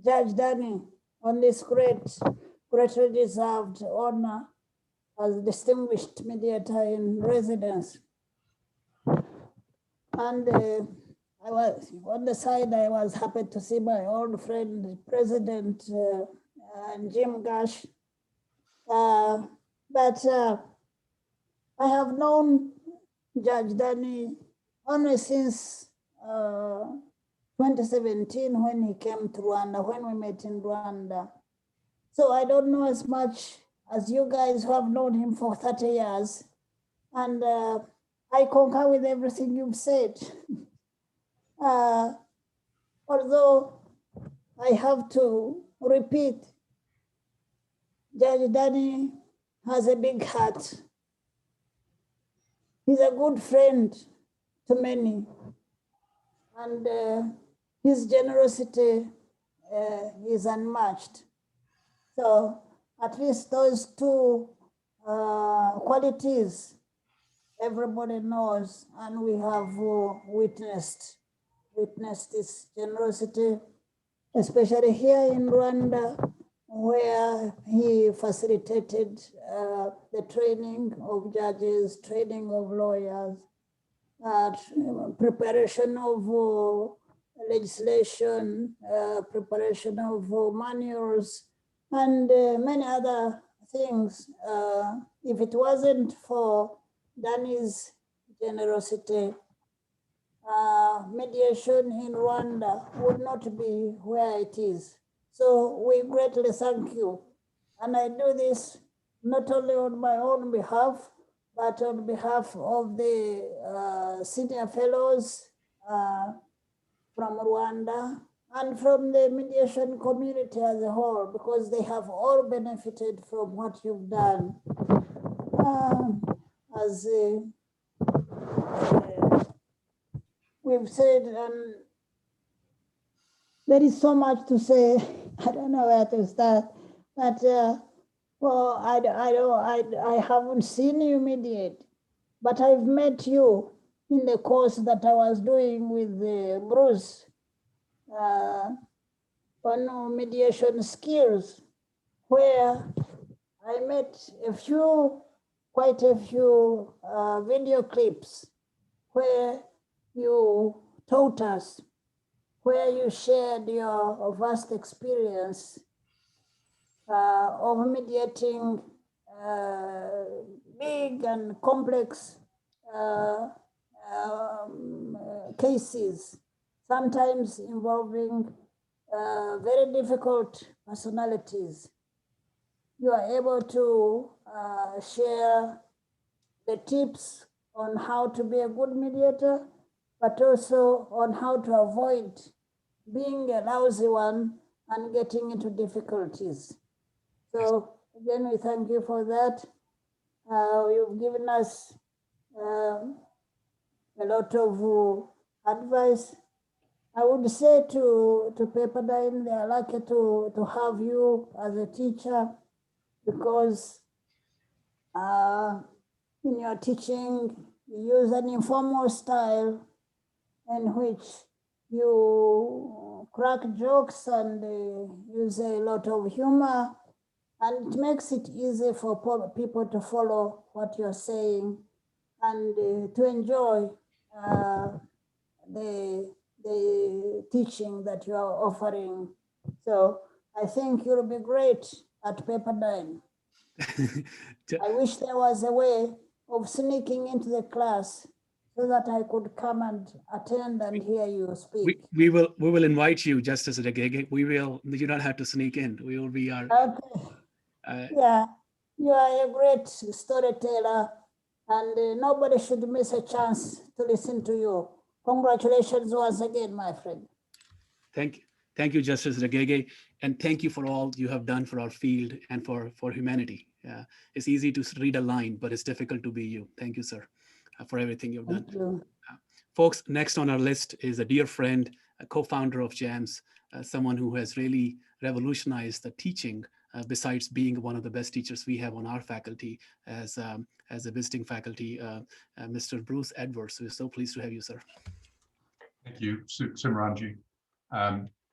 Speaker 22: Judge Danny, on this greatly deserved honor as distinguished mediator in residence. And I was on the side, I was happy to see my old friend, President Jim Gash. But I have known Judge Danny only since 2017 when he came to Rwanda, when we met in Rwanda. So I don't know as much as you guys who have known him for 30 years. And I concur with everything you've said. Although I have to repeat, Judge Danny has a big heart. He's a good friend to many. And his generosity is unmatched. So at least those two qualities everybody knows, and we have witnessed his generosity, especially here in Rwanda, where he facilitated the training of judges, training of lawyers, preparation of legislation, preparation of manuals, and many other things. If it wasn't for Danny's generosity, mediation in Rwanda would not be where it is. So we greatly thank you. And I do this not only on my own behalf, but on behalf of the senior fellows from Rwanda and from the mediation community as a whole, because they have all benefited from what you've done. As we've said, there is so much to say. I don't know where to start, but well, I haven't seen you mediate, but I've met you in the course that I was doing with Bruce on mediation skills, where I met quite a few video clips where you taught us where you shared your vast experience of mediating big and complex cases, sometimes involving very difficult personalities. You are able to share the tips on how to be a good mediator, but also on how to avoid being a lousy one and getting into difficulties. So again, we thank you for that. You've given us a lot of advice. I would say to Pepperdine, they are lucky to have you as a teacher, because in your teaching, you use an informal style in which you crack jokes and use a lot of humor, and it makes it easy for people to follow what you're saying and to enjoy the teaching that you are offering. So I think you'll be great at Pepperdine. I wish there was a way of sneaking into the class so that I could come and attend and hear you speak.
Speaker 3: We will invite you, Justice Regege. You don't have to sneak in. We will be our.
Speaker 22: Okay. Yeah, you are a great storyteller, and nobody should miss a chance to listen to you. Congratulations once again, my friend.
Speaker 3: Thank you, Justice Regege, and thank you for all you have done for our field and for humanity. It's easy to read a line, but it's difficult to be you. Thank you, sir, for everything you've done.
Speaker 22: Thank you.
Speaker 3: Folks, next on our list is a dear friend, a co-founder of JAMS, someone who has really revolutionized the teaching, besides being one of the best teachers we have on our faculty as a visiting faculty, Mr. Bruce Edwards. We're so pleased to have you, sir.
Speaker 2: Thank you, Simranji.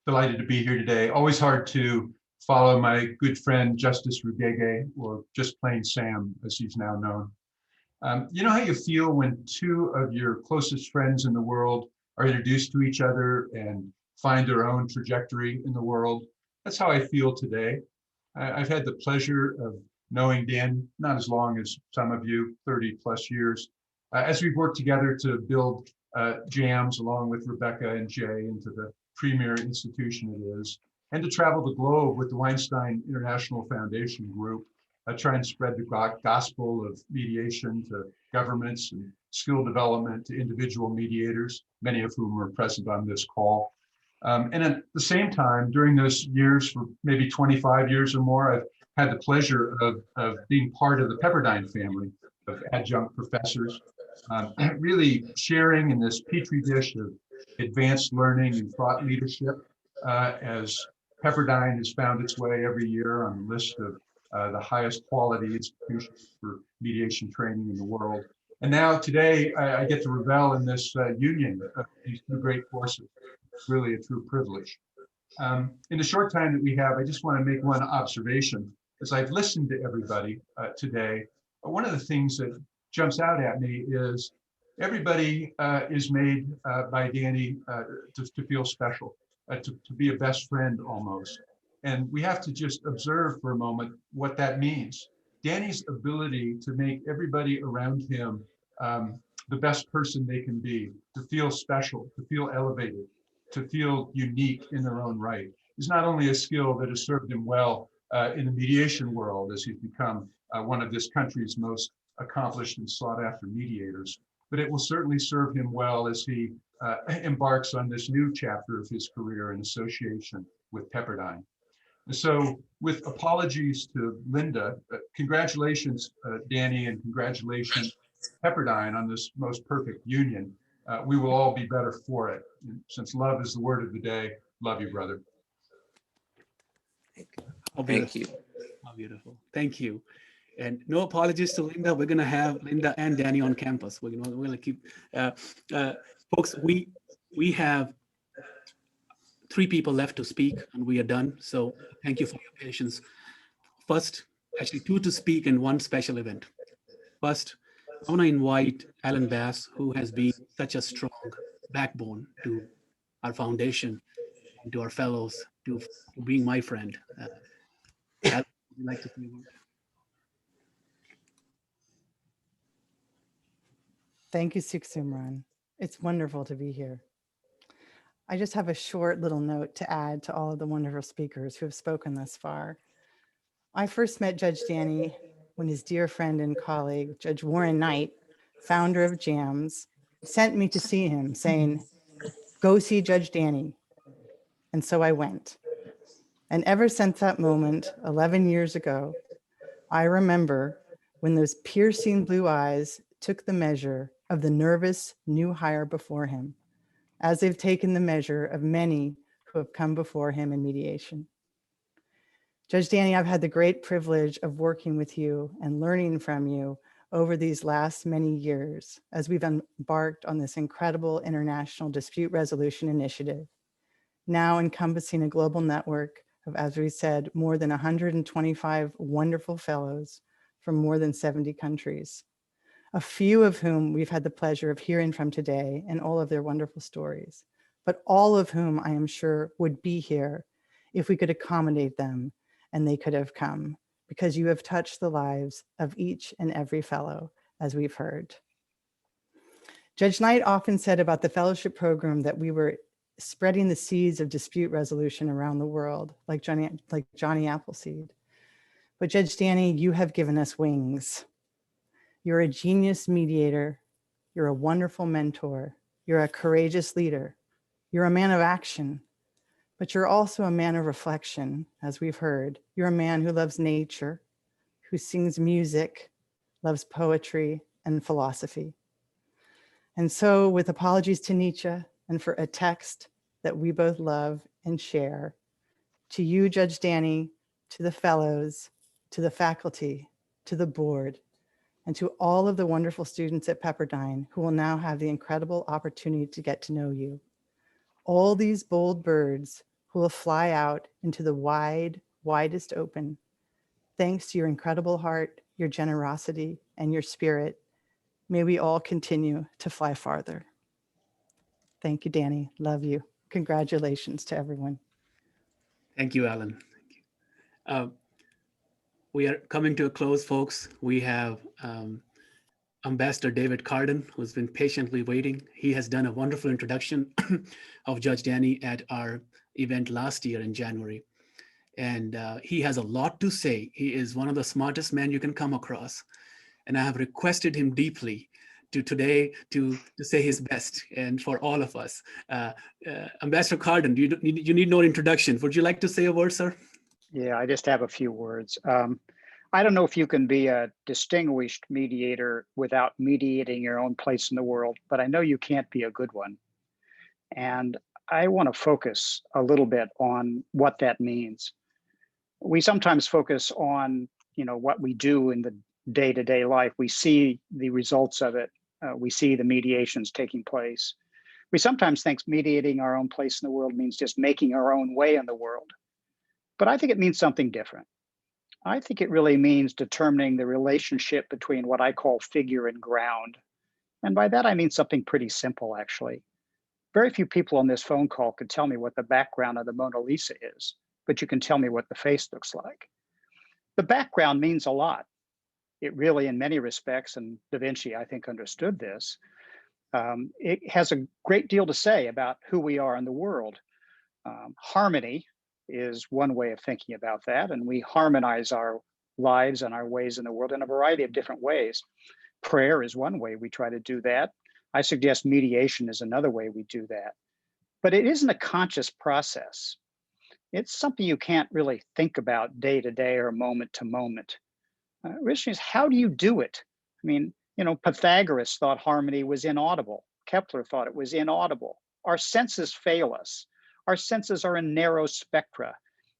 Speaker 2: Delighted to be here today. Always hard to follow my good friend, Justice Regege, or just plain Sam, as he's now known. You know how you feel when two of your closest friends in the world are introduced to each other and find their own trajectory in the world? That's how I feel today. I've had the pleasure of knowing Dan, not as long as some of you, 30 plus years, as we've worked together to build JAMS along with Rebecca and Jay into the premier institution it is, and to travel the globe with the Weinstein International Foundation Group, try and spread the gospel of mediation to governments and skill development to individual mediators, many of whom are present on this call. And at the same time, during those years, for maybe 25 years or more, I've had the pleasure of being part of the Pepperdine family of adjunct professors, really sharing in this petri dish of advanced learning and thought leadership as Pepperdine has found its way every year on the list of the highest quality institutions for mediation training in the world. And now today, I get to revel in this union of these two great forces. It's really a true privilege. In the short time that we have, I just want to make one observation. As I've listened to everybody today, one of the things that jumps out at me is everybody is made by Danny to feel special, to be a best friend almost. And we have to just observe for a moment what that means. Danny's ability to make everybody around him the best person they can be, to feel special, to feel elevated, to feel unique in their own right, is not only a skill that has served him well in the mediation world as he's become one of this country's most accomplished and sought after mediators, but it will certainly serve him well as he embarks on this new chapter of his career in association with Pepperdine. And so with apologies to Linda, congratulations, Danny, and congratulations, Pepperdine, on this most perfect union. We will all be better for it. And since love is the word of the day, love you, brother.
Speaker 1: Thank you.
Speaker 3: How beautiful. Thank you. And no apologies to Linda. We're going to have Linda and Danny on campus. We're going to keep, folks, we have 3 people left to speak and we are done. So thank you for your patience. First, actually 2 to speak and 1 special event. First, I want to invite Alan Bass, who has been such a strong backbone to our foundation, and to our fellows, to being my friend. I'd like to say a word.
Speaker 5: Thank you, Sukhsimran. It's wonderful to be here. I just have a short little note to add to all of the wonderful speakers who have spoken thus far. I first met Judge Danny when his dear friend and colleague, Judge Warren Knight, founder of JAMS, sent me to see him saying, "Go see Judge Danny." And so I went. And ever since that moment, 11 years ago, I remember when those piercing blue eyes took the measure of the nervous new hire before him, as they've taken the measure of many who have come before him in mediation. Judge Danny, I've had the great privilege of working with you and learning from you over these last many years as we've embarked on this incredible international dispute resolution initiative, now encompassing a global network of, as we said, more than 125 wonderful fellows from more than 70 countries, a few of whom we've had the pleasure of hearing from today and all of their wonderful stories, but all of whom I am sure would be here if we could accommodate them and they could have come, because you have touched the lives of each and every fellow, as we've heard. Judge Knight often said about the fellowship program that we were spreading the seeds of dispute resolution around the world, like Johnny Appleseed. But Judge Danny, you have given us wings. You're a genius mediator. You're a wonderful mentor. You're a courageous leader. You're a man of action, but you're also a man of reflection, as we've heard. You're a man who loves nature, who sings music, loves poetry and philosophy. And so, with apologies to Nietzsche and for a text that we both love and share, to you, Judge Danny, to the fellows, to the faculty, to the board, and to all of the wonderful students at Pepperdine who will now have the incredible opportunity to get to know you. All these bold birds who will fly out into the widest open, thanks to your incredible heart, your generosity, and your spirit. May we all continue to fly farther. Thank you, Danny. Love you. Congratulations to everyone.
Speaker 3: Thank you, Alan. Thank you. We are coming to a close, folks. We have Ambassador David Carden, who's been patiently waiting. He has done a wonderful introduction of Judge Danny at our event last year in January. And he has a lot to say. He is one of the smartest men you can come across. And I have requested him deeply to today to say his best, and for all of us. Ambassador Carden, you need no introduction. Would you like to say a word, sir?
Speaker 6: Yeah, I just have a few words. I don't know if you can be a distinguished mediator without mediating your own place in the world, but I know you can't be a good one. And I want to focus a little bit on what that means. We sometimes focus on, what we do in the day-to-day life. We see the results of it. We see the mediations taking place. We sometimes think mediating our own place in the world means just making our own way in the world. But I think it means something different. I think it really means determining the relationship between what I call figure and ground. And by that, I mean something pretty simple, actually. Very few people on this phone call could tell me what the background of the Mona Lisa is, but you can tell me what the face looks like. The background means a lot. It really, in many respects, and Da Vinci, I think, understood this, it has a great deal to say about who we are in the world. Harmony is one way of thinking about that, and we harmonize our lives and our ways in the world in a variety of different ways. Prayer is one way we try to do that. I suggest mediation is another way we do that. But it isn't a conscious process. It's something you can't really think about day to day or moment to moment. Question is, how do you do it? I mean, Pythagoras thought harmony was inaudible. Kepler thought it was inaudible. Our senses fail us. Our senses are in narrow spectra.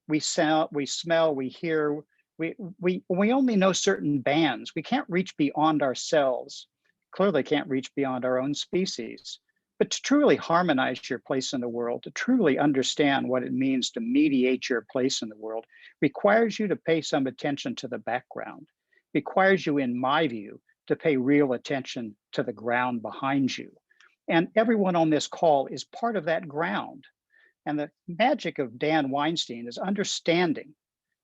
Speaker 6: We smell, we hear, we only know certain bands. We can't reach beyond ourselves. Clearly can't reach beyond our own species. But to truly harmonize your place in the world, to truly understand what it means to mediate your place in the world, requires you to pay some attention to the background. Requires you, in my view, to pay real attention to the ground behind you. And everyone on this call is part of that ground. And the magic of Dan Weinstein is understanding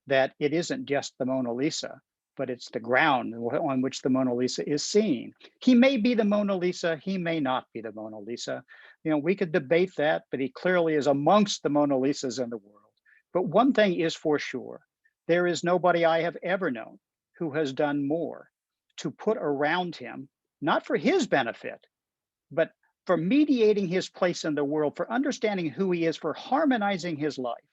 Speaker 6: that it isn't just the Mona Lisa, but it's the ground on which the Mona Lisa is seen. He may be the Mona Lisa, he may not be the Mona Lisa. You know, we could debate that, but he clearly is amongst the Mona Lisas in the world. But one thing is for sure, there is nobody I have ever known who has done more to put around him, not for his benefit, but for mediating his place in the world, for understanding who he is, for harmonizing his life,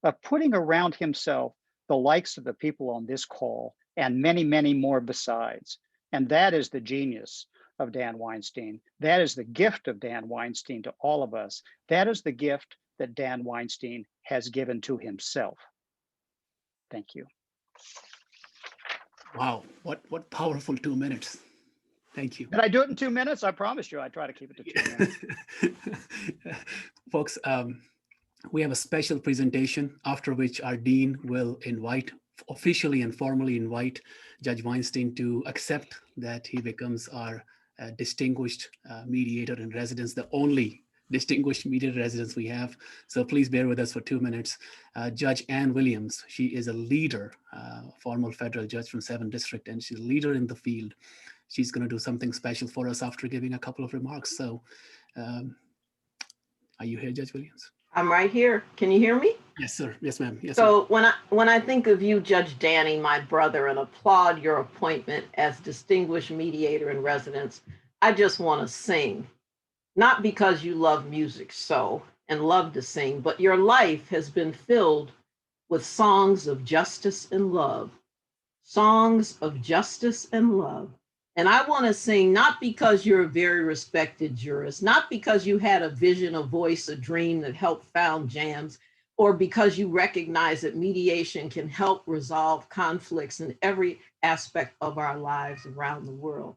Speaker 6: of putting around himself the likes of the people on this call and many, many more besides. And that is the genius of Dan Weinstein. That is the gift of Dan Weinstein to all of us. That is the gift that Dan Weinstein has given to himself. Thank you.
Speaker 3: Wow, what powerful 2 minutes. Thank you.
Speaker 6: Did I do it in 2 minutes? I promised you I'd try to keep it to 2 minutes.
Speaker 3: Folks, we have a special presentation after which our dean will officially and formally invite Judge Weinstein to accept that he becomes our distinguished mediator in residence, the only distinguished mediator residence we have. So please bear with us for 2 minutes. Judge Ann Williams, she is a leader, former federal judge from 7th District, and she's a leader in the field. She's going to do something special for us after giving a couple of remarks. So are you here, Judge Williams?
Speaker 7: I'm right here. Can you hear me?
Speaker 3: Yes, sir. Yes, ma'am. Yes,
Speaker 7: so when I think of you, Judge Danny, my brother, and applaud your appointment as distinguished mediator in residence, I just want to sing. Not because you love music and love to sing, but your life has been filled with songs of justice and love. Songs of justice and love. And I want to sing not because you're a very respected jurist, not because you had a vision, a voice, a dream that helped found jams, or because you recognize that mediation can help resolve conflicts in every aspect of our lives around the world.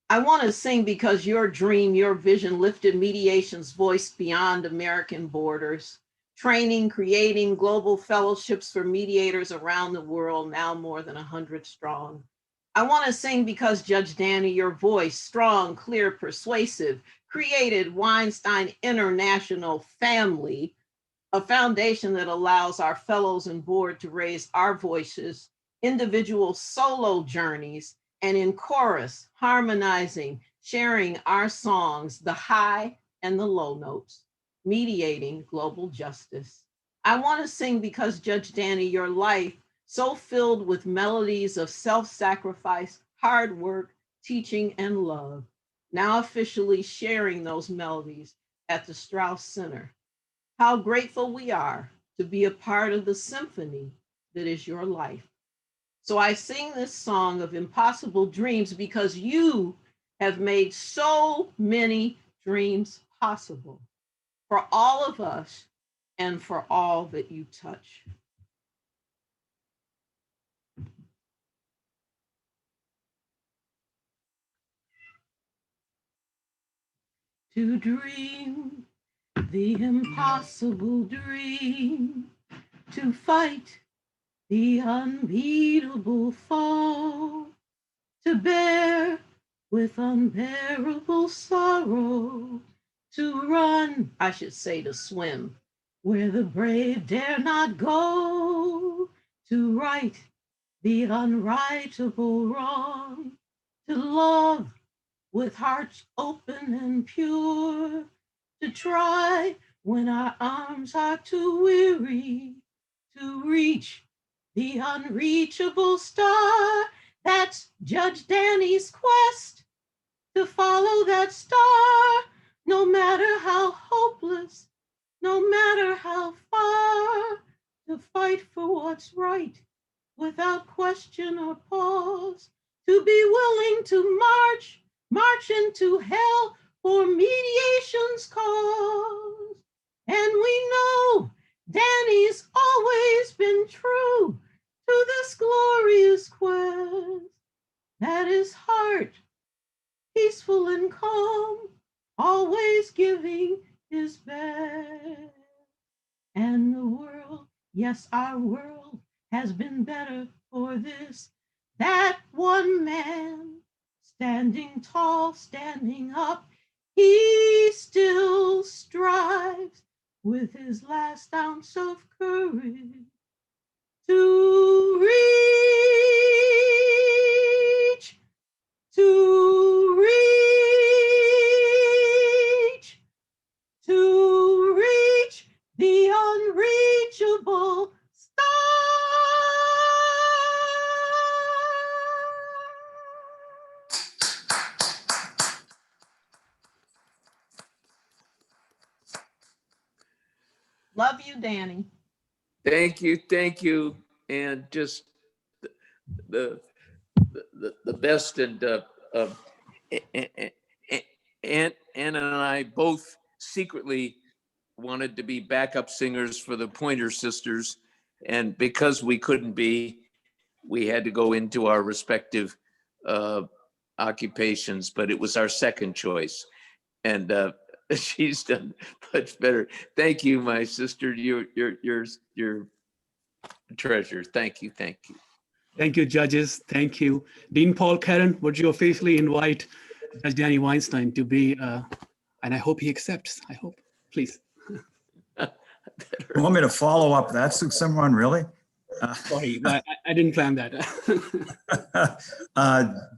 Speaker 7: I want to sing because your dream, your vision lifted mediation's voice beyond American borders, training, creating global fellowships for mediators around the world, now more than 100 strong. I want to sing because, Judge Danny, your voice, strong, clear, persuasive, created Weinstein International Family, a foundation that allows our fellows and board to raise our voices, individual solo journeys, and in chorus, harmonizing, sharing our songs, the high and the low notes, mediating global justice. I want to sing because, Judge Danny, your life, so filled with melodies of self-sacrifice, hard work, teaching, and love, now officially sharing those melodies at the Strauss Center. How grateful we are to be a part of the symphony that is your life. So I sing this song of impossible dreams because you have made so many dreams possible for all of us and for all that you touch. To dream the impossible dream, to fight the unbeatable fall, to bear with unbearable sorrow, to run, I should say to swim, where the brave dare not go, to right the unrightable wrong, to love with hearts open and pure, to try when our arms are too weary, to reach the unreachable star. That's Judge Danny's quest, to follow that star, no matter how hopeless, no matter how far, to fight for what's right without question or pause, to be willing to march into hell for mediation's cause. And we know Danny's always been true to this glorious quest, that his heart, peaceful and calm, always giving his best. And the world, yes, our world has been better for this, that one man, standing tall, standing up, he still strives with his last ounce of courage to reach, to reach, to reach the unreachable star. Love you, Danny.
Speaker 1: Thank you, and just the best. And Anna and I both secretly wanted to be backup singers for the Pointer Sisters, and because we couldn't be, we had to go into our respective occupations. But it was our second choice, and she's done much better. Thank you, my sister. You're a treasure. Thank you.
Speaker 3: Thank you, judges. Thank you. Dean Paul Karen, would you officially invite Judge Danny Weinstein to be, and I hope he accepts, I hope, please.
Speaker 8: You want me to follow up that, Ximena, really?
Speaker 3: Sorry, I didn't plan that.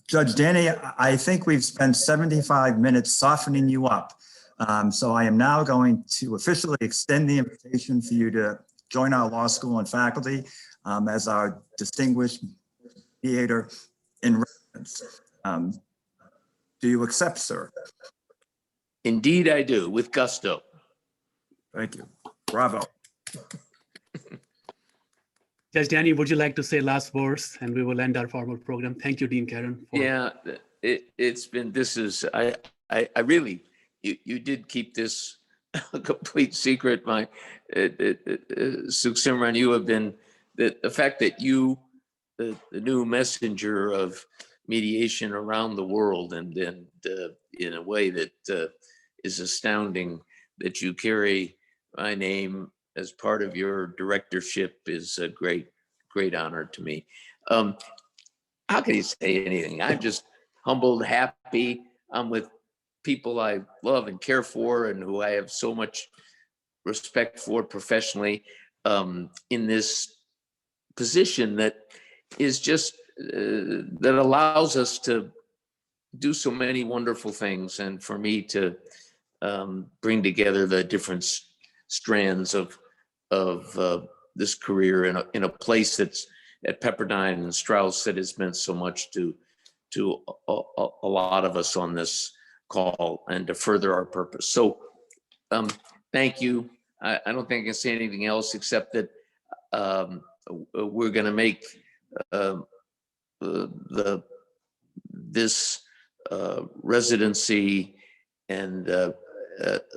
Speaker 8: Judge Danny, I think we've spent 75 minutes softening you up. So I am now going to officially extend the invitation for you to join our law school and faculty as our distinguished mediator in residence. Do you accept, sir?
Speaker 1: Indeed, I do, with gusto.
Speaker 8: Thank you. Bravo.
Speaker 3: Judge Danny, would you like to say last words, and we will end our formal program? Thank you, Dean Karen.
Speaker 1: Yeah, it's been, this is, I really, you did keep this a complete secret. My Ximena, you have been, the fact that you, the new messenger of mediation around the world, and in a way that is astounding, that you carry my name as part of your directorship is a great honor to me. How can you say anything? I'm just humbled, happy. I'm with people I love and care for, and who I have so much respect for professionally, in this position that is just, that allows us to do so many wonderful things, and for me to bring together the different strands of this career in a place that's at Pepperdine and Strauss that has meant so much to a lot of us on this call, and to further our purpose. So thank you. I don't think I can say anything else except that we're going to make this residency and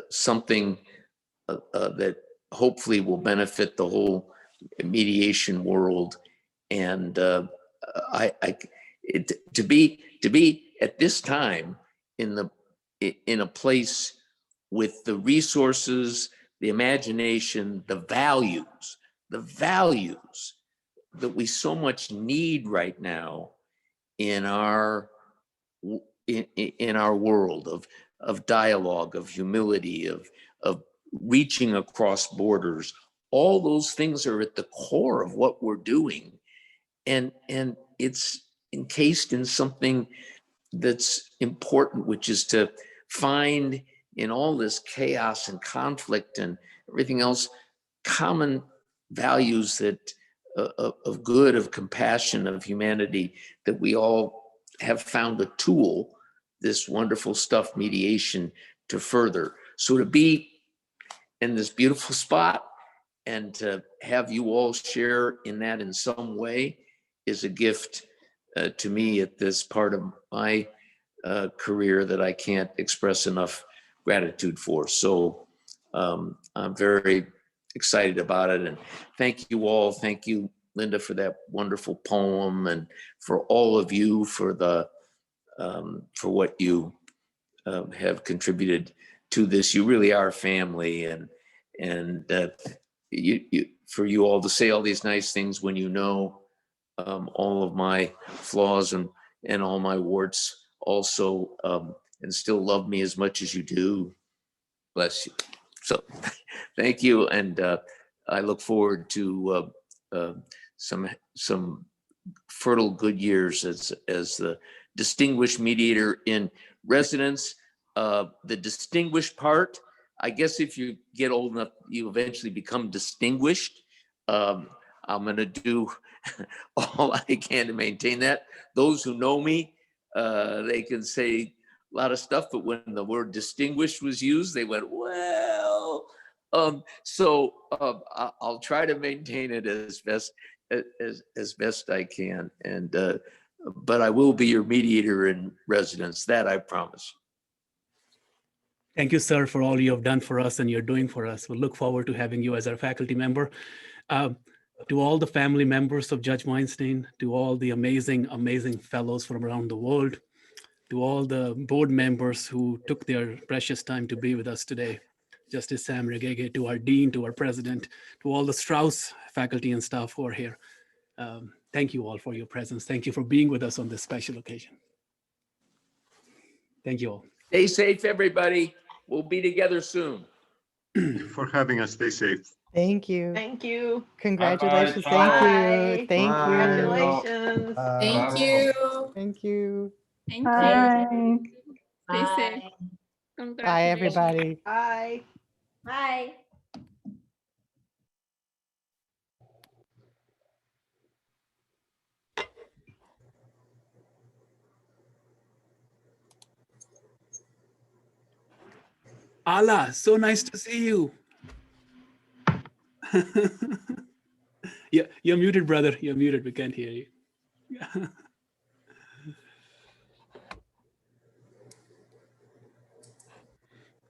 Speaker 1: something that hopefully will benefit the whole mediation world. And to be at this time in a place with the resources, the imagination, the values that we so much need right now in our world of dialogue, of humility, of reaching across borders. All those things are at the core of what we're doing, and it's encased in something that's important, which is to find in all this chaos and conflict and everything else common values that of good, of compassion, of humanity, that we all have found a tool, this wonderful stuff, mediation, to further. So to be in this beautiful spot and to have you all share in that in some way is a gift to me at this part of my career that I can't express enough gratitude for. So I'm very excited about it, and thank you all. Thank you, Linda, for that wonderful poem, and for all of you for the for what you have contributed to this. You really are family, and for you all to say all these nice things when you know all of my flaws and all my warts also and still love me as much as you do. Bless you. So thank you. And I look forward to some fertile good years as the distinguished mediator in residence. The distinguished part, I guess if you get old enough, you eventually become distinguished. I'm going to do all I can to maintain that. Those who know me, they can say a lot of stuff, but when the word distinguished was used, they went, well, I'll try to maintain it as best I can. And, but I will be your mediator in residence, that I promise.
Speaker 3: Thank you, sir, for all you have done for us and you're doing for us. We'll look forward to having you as our faculty member. To all the family members of Judge Weinstein, to all the amazing, amazing fellows from around the world, to all the board members who took their precious time to be with us today, Justice Sam Regege, to our dean, to our president, to all the Strauss faculty and staff who are here. Thank you all for your presence. Thank you for being with us on this special occasion. Thank you all.
Speaker 1: Stay safe, everybody. We'll be together soon.
Speaker 19: Thank you for having us. Stay safe.
Speaker 5: Thank you.
Speaker 7: Thank you.
Speaker 5: Congratulations.
Speaker 21: Bye.
Speaker 5: Thank
Speaker 7: Bye.
Speaker 5: you. Thank you.
Speaker 7: Congratulations.
Speaker 18: Thank you.
Speaker 5: Thank you.
Speaker 17: Thank
Speaker 9: Bye.
Speaker 17: you. Stay safe.
Speaker 5: Bye, everybody.
Speaker 7: Bye.
Speaker 16: Bye.
Speaker 3: Ala, so nice to see you. Yeah, you're muted, brother. You're muted. We can't hear you.